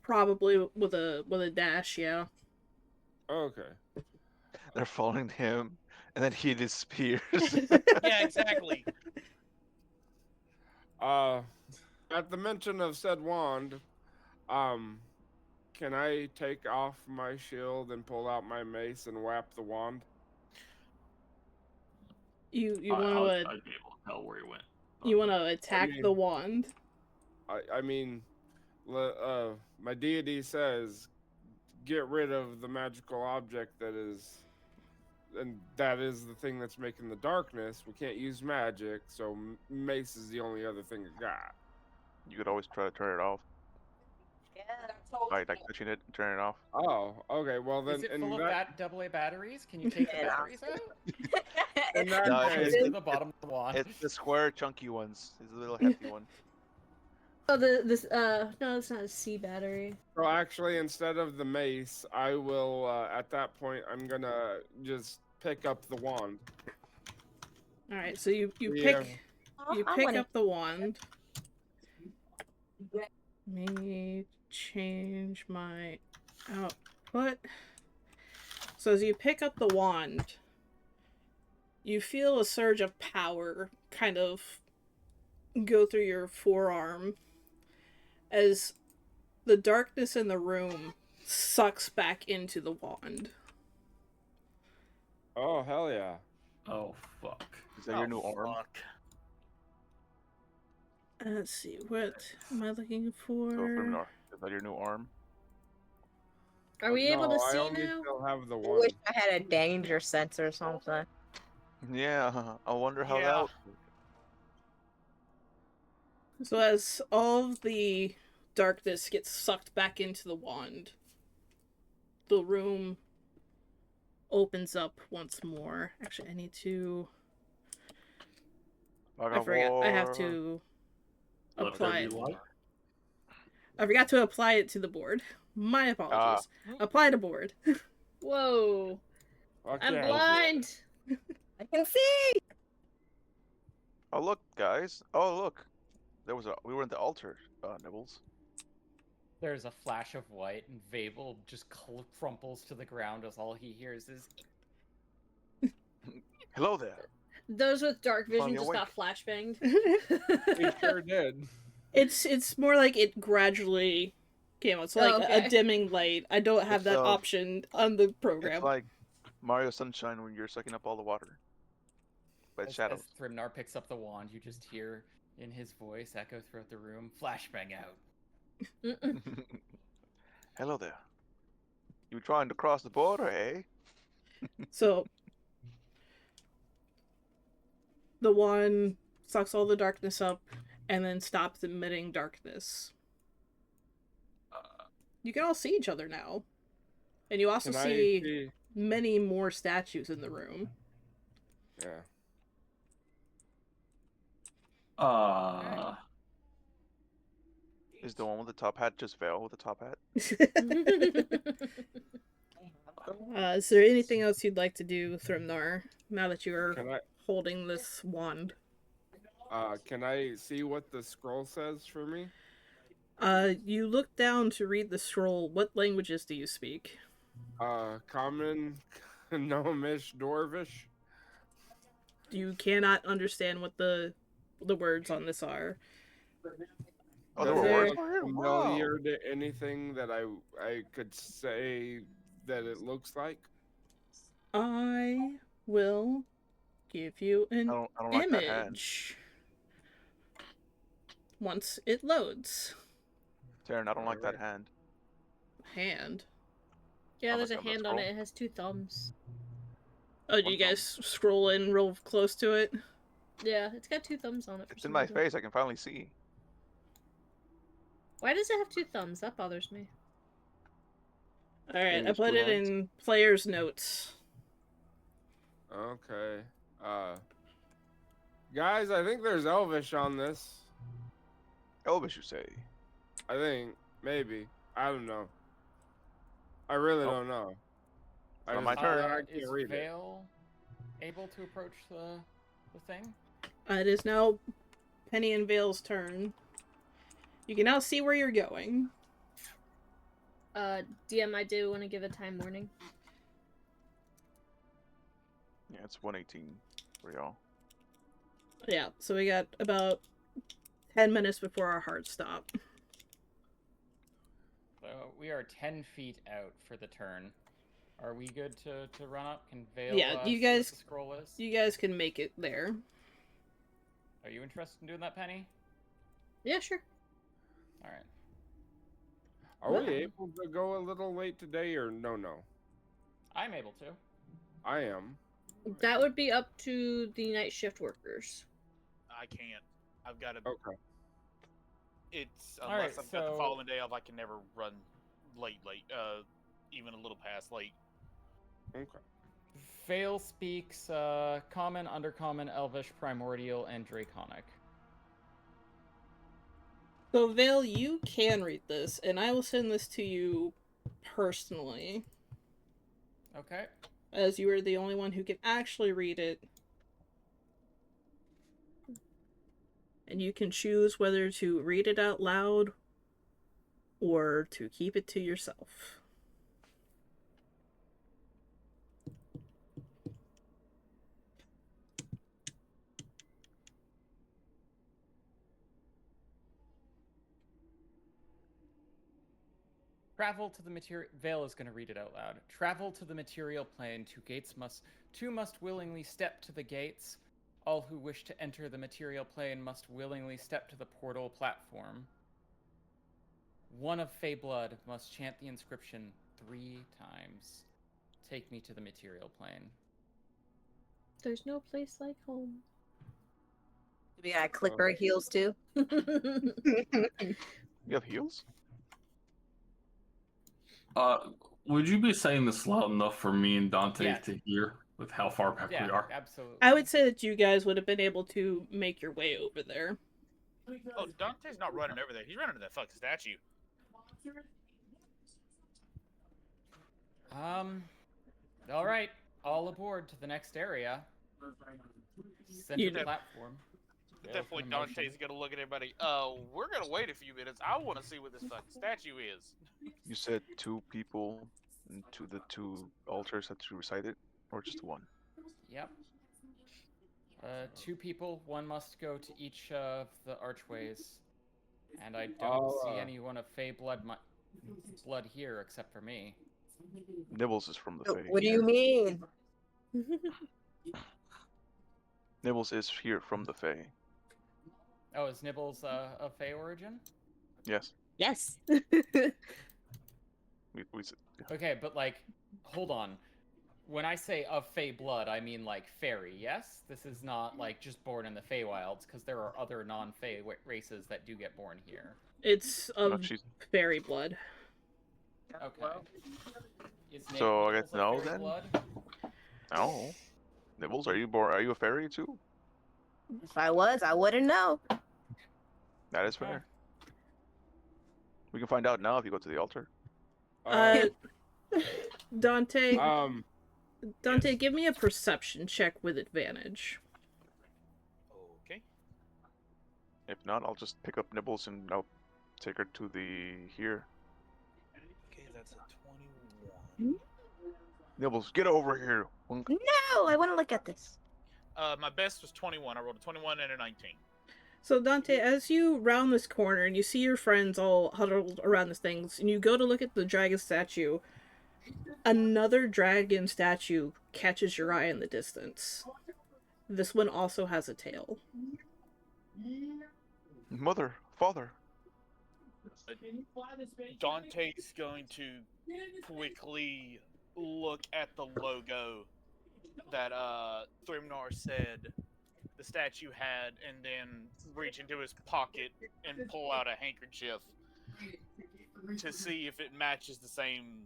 Probably with a dash, yeah. Okay. They're following him, and then he disappears. Yeah, exactly. At the mention of said wand, can I take off my shield and pull out my mace and whap the wand? You I'd want to be able to tell where he went. you want to attack mean- the wand? I mean, my deity says, get rid of the magical object that is, and that is the thing that's making the darkness. We can't use magic, so mace is the only other thing I got. You could always try to turn it off. By like touching it and turn it off. Oh, okay. Well then, Is it in full of that, AA batteries? Can you take the Yeah. batteries out? in that No, case, To the bottom of the wand. It's the square, chunky ones. It's the little hefty one. Oh, no, it's not a C battery. so actually, instead of the mace, I will. At that point, I'm gonna just pick up the wand. All right, so you Yeah. pick up the wand. Let me change my output. So as you pick up the wand, you feel a surge of power kind of go through your forearm as the darkness in the room sucks back into the wand. Oh hell yeah! Oh fuck. Is that your new arm? Fuck. Let's see, what am I looking for? So Thrimnar, is that your new arm? Are we able No, to I see only now? still have the I one. wish I had a danger sense or something. Yeah, I wonder how Yeah. that. So as all of the darkness gets sucked back into the wand, the room opens up once more. Actually, I need to... I forgot. I have to Left apply every it. light. I forgot to apply it to the board. My apologies. Apply to board. Whoa! Fuck I'm yeah. blind. I can see. Oh look, guys! Oh look, we were in the altar, Nibbles. There's a flash of white, and Vabel just crumples to the ground as all he hears is. Hello there. Those with dark vision Finally just got awake. flashbanged. We sure did. It's more like it gradually came out. It's like okay. a dimming light. I don't have It's, that option on the program. It's like Mario Sunshine when you're sucking up all the water. But As shadows. Thrimnar picks up the wand, you just hear in his voice echo throughout the room, flashbang out. Hello there. You trying to cross the border, eh? So the one sucks all the darkness up and then stops emitting darkness. You can all see each other now. And you also Can I see see? many more statues in the room. Yeah. Is the one with the top hat just Veil with the top hat? Is there anything else you'd like to do, Thrimnar, now that you're Can I? holding this wand? Can I see what the scroll says for me? You look down to read the scroll. What languages do you speak? Common, Gnomish, Dwarvish. You cannot understand what the words on this are. Oh, Does there were There- words it for it? look Wow. familiar to anything that I could say that it looks like? I will give you I an don't like that hand. image once it loads. Taryn, I don't like that hand. Hand. Yeah, Oh, there's a that's on the hand on it. scroll? It has 2 thumbs. Oh, do One you guys scroll in real close to it? Yeah, it's got 2 thumbs on it. For It's in some my reason. face, I can finally see. Why does it have 2 thumbs? That bothers me. Alright, I There's put two it hands. in player's notes. Okay. Guys, I think there's Elvish on this. Elvis, you say? I think maybe. I don't know. I really Nope. don't know. I Not my just- turn. I Is can't read it. Vale able to approach the thing? It is now Penny and Vale's turn. You can now see where you're going. DM, I do want to give a time warning. Yeah, it's 118 for y'all. Yeah, so we got about 10 minutes before our hard stop. So we are 10 feet out for the turn. Are we good to run up? Can Vale Yeah, you see what guys- the scroll is? You guys can make it there. Are you interested in doing that, Penny? Yeah, sure. Alright. Are we able to go a little late today, or no? I'm able to. I am. That would be up to the night shift workers. I can't. I've got to. Okay. It's Alright, unless I've got the so- following day off, I can never run late. Even a little past late. Okay. Vale speaks Common, Undercommon, Elvish, Primordial, and Draconic. So, Vale, you can read this, and I will send this to you personally, Okay. as you are the only one who can actually read it. And you can choose whether to read it out loud or to keep it to yourself. Travel to the material. Vale is going to read it out loud. Travel to the material plane. Two must willingly step to the gates. All who wish to enter the material plane must willingly step to the portal platform. One of Fey blood must chant the inscription 3 times. Take me to the material plane. There's no place like home. We gotta click our heels too. You have heels? Would you be saying this loud enough for me and Dante Yeah. to hear with how far back Yeah, we are? absolutely. I would say that you guys would have been able to make your way over there. Oh, Dante's not running over there. He's running to that fucking statue. All right, all aboard to the next area. Center You the know- platform. At that point, Dante's gonna look at everybody. We're gonna wait a few minutes. I want to see what this fucking statue is. You said 2 people into the 2 altars that you recited, or just 1? Yep. 2 people. One must go to each of the archways, and I don't see anyone of Fey blood here except for me. Nibbles is from the Fae. What do you mean? Nibbles is here from the Fae. Oh, is Nibbles of Fey origin? Yes. Yes. We said, Okay, but like, hold on. When I say of Fey blood, I mean like fairy, yes? This is not like just born in the Feywilds, because there are other non-Fey races that do get born here. It's no, of she's fairy blood. Okay. Is So, I Nibbles guess of no, fairy then? blood? no. Nibbles, are you a fairy too? If I was, I wouldn't know. That is fair. We can find out now if you go to the altar. Dante, Yes. give me a perception check with advantage. Okay. If not, I'll just pick up Nibbles and I'll take her to the here. Okay, that's a 21. Nibbles, get over here. No, I want to look at this. My best was 21. I rolled a 21 and a 19. So, Dante, as you round this corner and you see your friends all huddled around this thing, and you go to look at the dragon statue, another dragon statue catches your eye in the distance. This one also has a tail. Mother, father. Dante's going to quickly look at the logo that Thrimnar said the statue had, and then reach into his pocket and pull out a handkerchief to see if it matches the same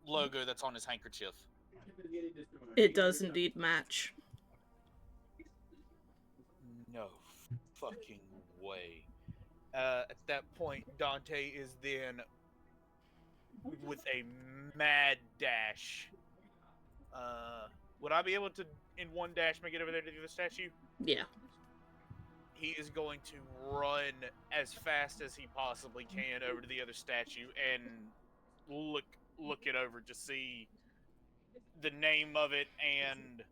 logo that's on his handkerchief. It does indeed match. No fucking way. At that point, Dante is then with a mad dash. Would I be able to, in one dash, make it over there to the other statue? Yeah. He is going to run as fast as he possibly can over to the other statue and look it over to see the name of it and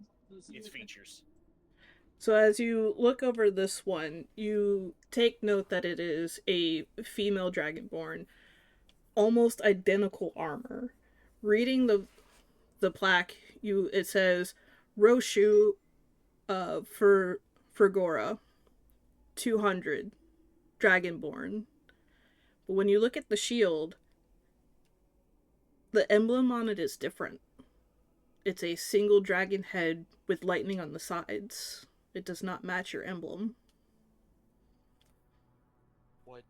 its features. So as you look over this one, you take note that it is a female dragonborn, almost identical armor. Reading the plaque, it says Roshu for Gora 200 dragonborn. But when you look at the shield, the emblem on it is different. It's a single dragon head with lightning on the sides. It does not match your emblem. What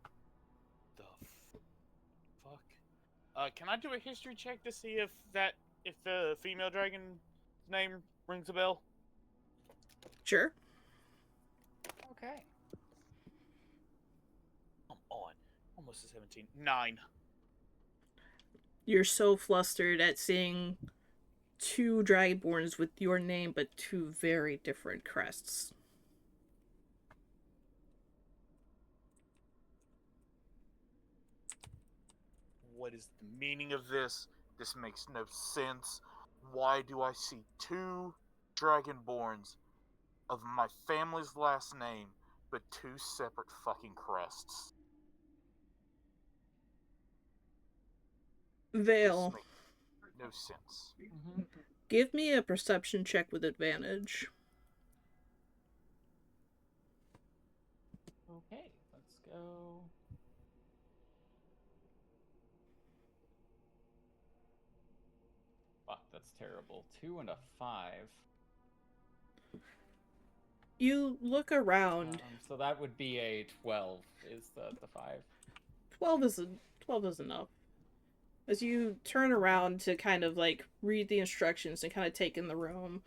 the fuck? Can I do a history check to see if the female dragon's name rings a bell? Sure. Okay. Come on. Almost a 17. 9. You're so flustered at seeing two dragonborns with your name, but two very different crests. What is the meaning of this? This makes no sense. Why do I see two dragonborns of my family's last name, but two separate fucking crests? Vale, This makes no sense. Mm-hmm. give me a perception check with advantage. Okay, let's go. Fuck, that's terrible. 2 and a 5. You look around. So that would be a 12. Is the 5? 12 is enough. As you turn around to kind of like read the instructions and kind of take in the room,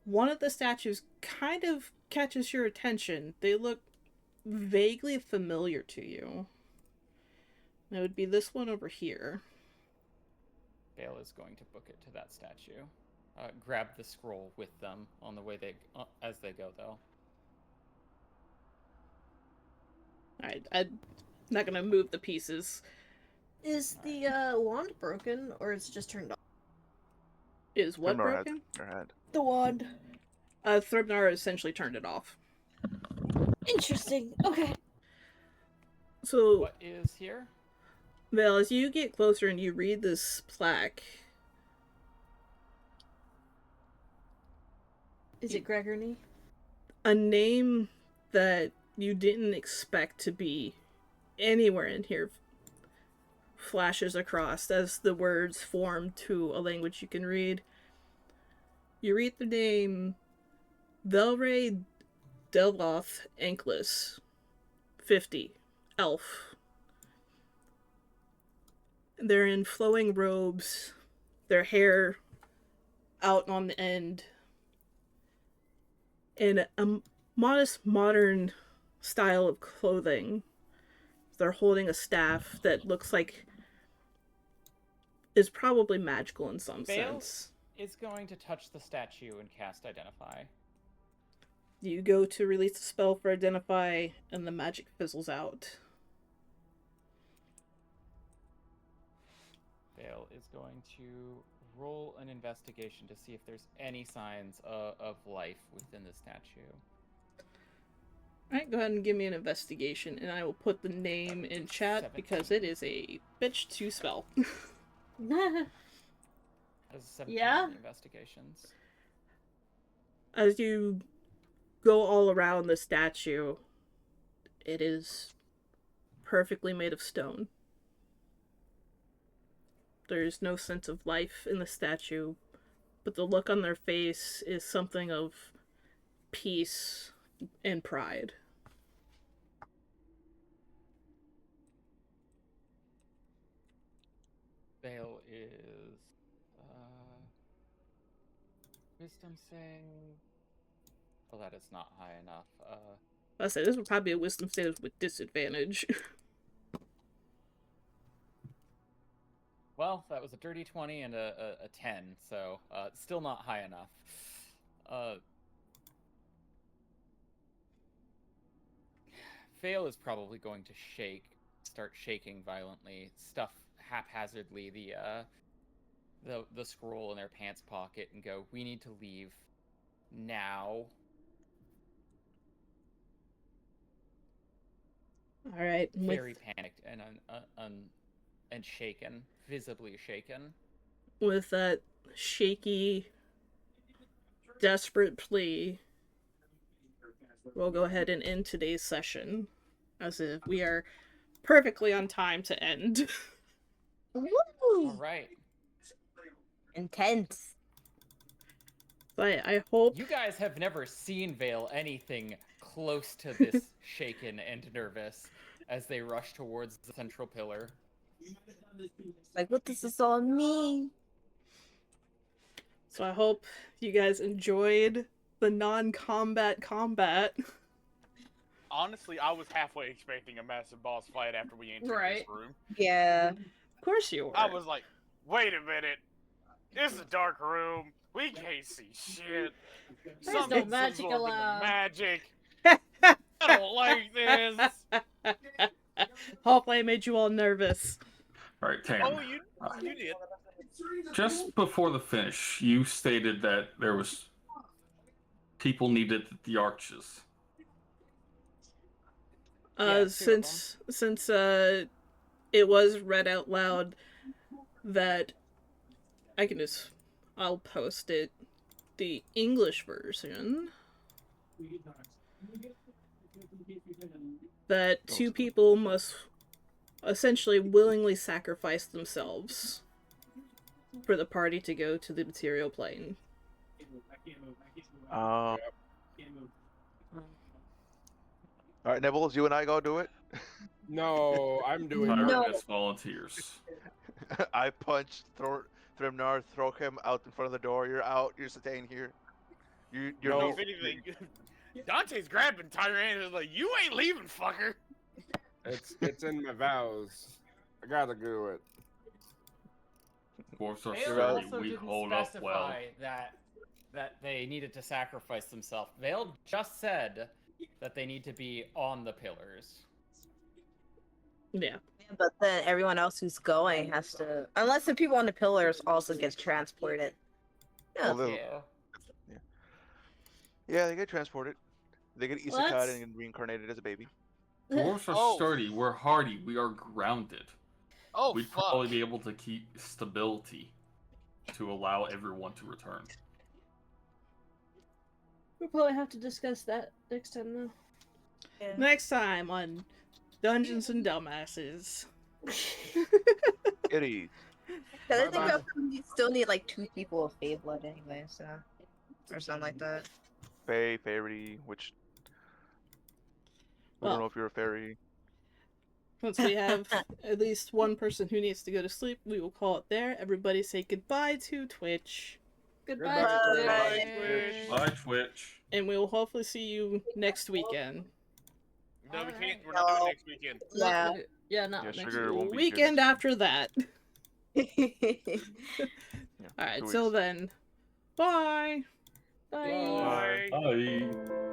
one of the statues kind of catches your attention. They look vaguely familiar to you. And it would be this one over here. Bale is going to book it to that statue. Grab the scroll with them on the way as they go, though. Alright, I'm not gonna move the pieces. Is the wand broken, or it's just turned off? Is what Thrymnar broken? Your head. The wand. Thrymnar essentially turned it off. Interesting. Okay. So, What is here? Val, as you get closer and you read this plaque, Is it Gregory? a name that you didn't expect to be anywhere in here flashes across as the words form to a language you can read. You read the name Velray Delvoth Anklis, 50, elf. They're in flowing robes, their hair out on the end, in a modest modern style of clothing. They're holding a staff that looks like is probably magical in some Bale sense. is going to touch the statue and cast Identify. You go to release the spell for Identify, and the magic fizzles out. Bale is going to roll an investigation to see if there's any signs of life within the statue. Alright, go ahead and give me an investigation, and I will put the name in chat 17. because it is a bitch to spell. As 17 Yeah. investigations. As you go all around the statue, it is perfectly made of stone. There's no sense of life in the statue, but the look on their face is something of peace and pride. Bale is wisdom save. Oh, that is not high enough. I said this would probably be a wisdom save with disadvantage. Well, that was a dirty 20 and a 10, so still not high enough. Vale is probably going to start shaking violently, stuff haphazardly the scroll in their pants pocket, and go, "We need to leave now." All right. Very panicked and shaken, visibly shaken. With that shaky, desperate plea, we'll go ahead and end today's session, as if we are perfectly on time to end. Woo! All right. Intense. I hope You guys have never seen Vale anything close to this shaken and nervous as they rush towards the central pillar. Like, what does this all mean? So I hope you guys enjoyed the non-combat combat. Honestly, I was halfway expecting a massive boss fight after we entered Right. this room. Yeah. Of course you were. I was like, wait a minute. This is a dark room. We can't see shit. There's no Something's magic absorbing the allowed. Magic. I don't like this. Hopefully I made you all nervous. All right, Tam. Oh, you did. Just before the finish, you stated that there was people needed at the arches. Yeah, Since it was read out loud, that I'll post it, the English version, that two people must essentially willingly sacrifice themselves for the party to go to the material plane. All right, Nibbles, you and I go do it. No, I'm doing Fire No. as volunteers. I punch Thrimnar, throw him out in front of the door. You're out. You're staying here. You're No. If anything, Dante's grabbing Tyrant and is like, you ain't leaving, fucker. It's in my vows. I gotta do it. Dwarves are Vale sturdy. also We didn't hold up well. specify that they needed to sacrifice themselves. Vale just said that they need to be on the pillars. Yeah. But then everyone else who's going has to, unless the people on the pillars also gets transported. Yeah. Although- Yeah. Yeah, they get transported. They get isekai Let's- and reincarnated as a baby. Dwarves are Oh. sturdy. We're hardy. We are grounded. Oh, We'd fuck. probably be able to keep stability to allow everyone to return. We'll probably have to discuss that next time, though. Yeah. Next time on Dungeons and Dumbasses. Kitty. Cause I think we still need like 2 people of Fey blood anyway, so or something like that. Fae, fairy, which we Well- don't know if you're a fairy. Once we have at least one person who needs to go to sleep, we will call it there. Everybody say goodbye to Twitch. Goodbye, Goodbye, Twitch. Bye, Twitch. And we will hopefully see you next weekend. No, we can't. We're not doing No. next weekend. Yeah. Yeah, not Yeah, next sugar week. won't be Weekend good. after that. Yeah, Alright, 2 till weeks. then. Bye! Bye. Bye. Bye.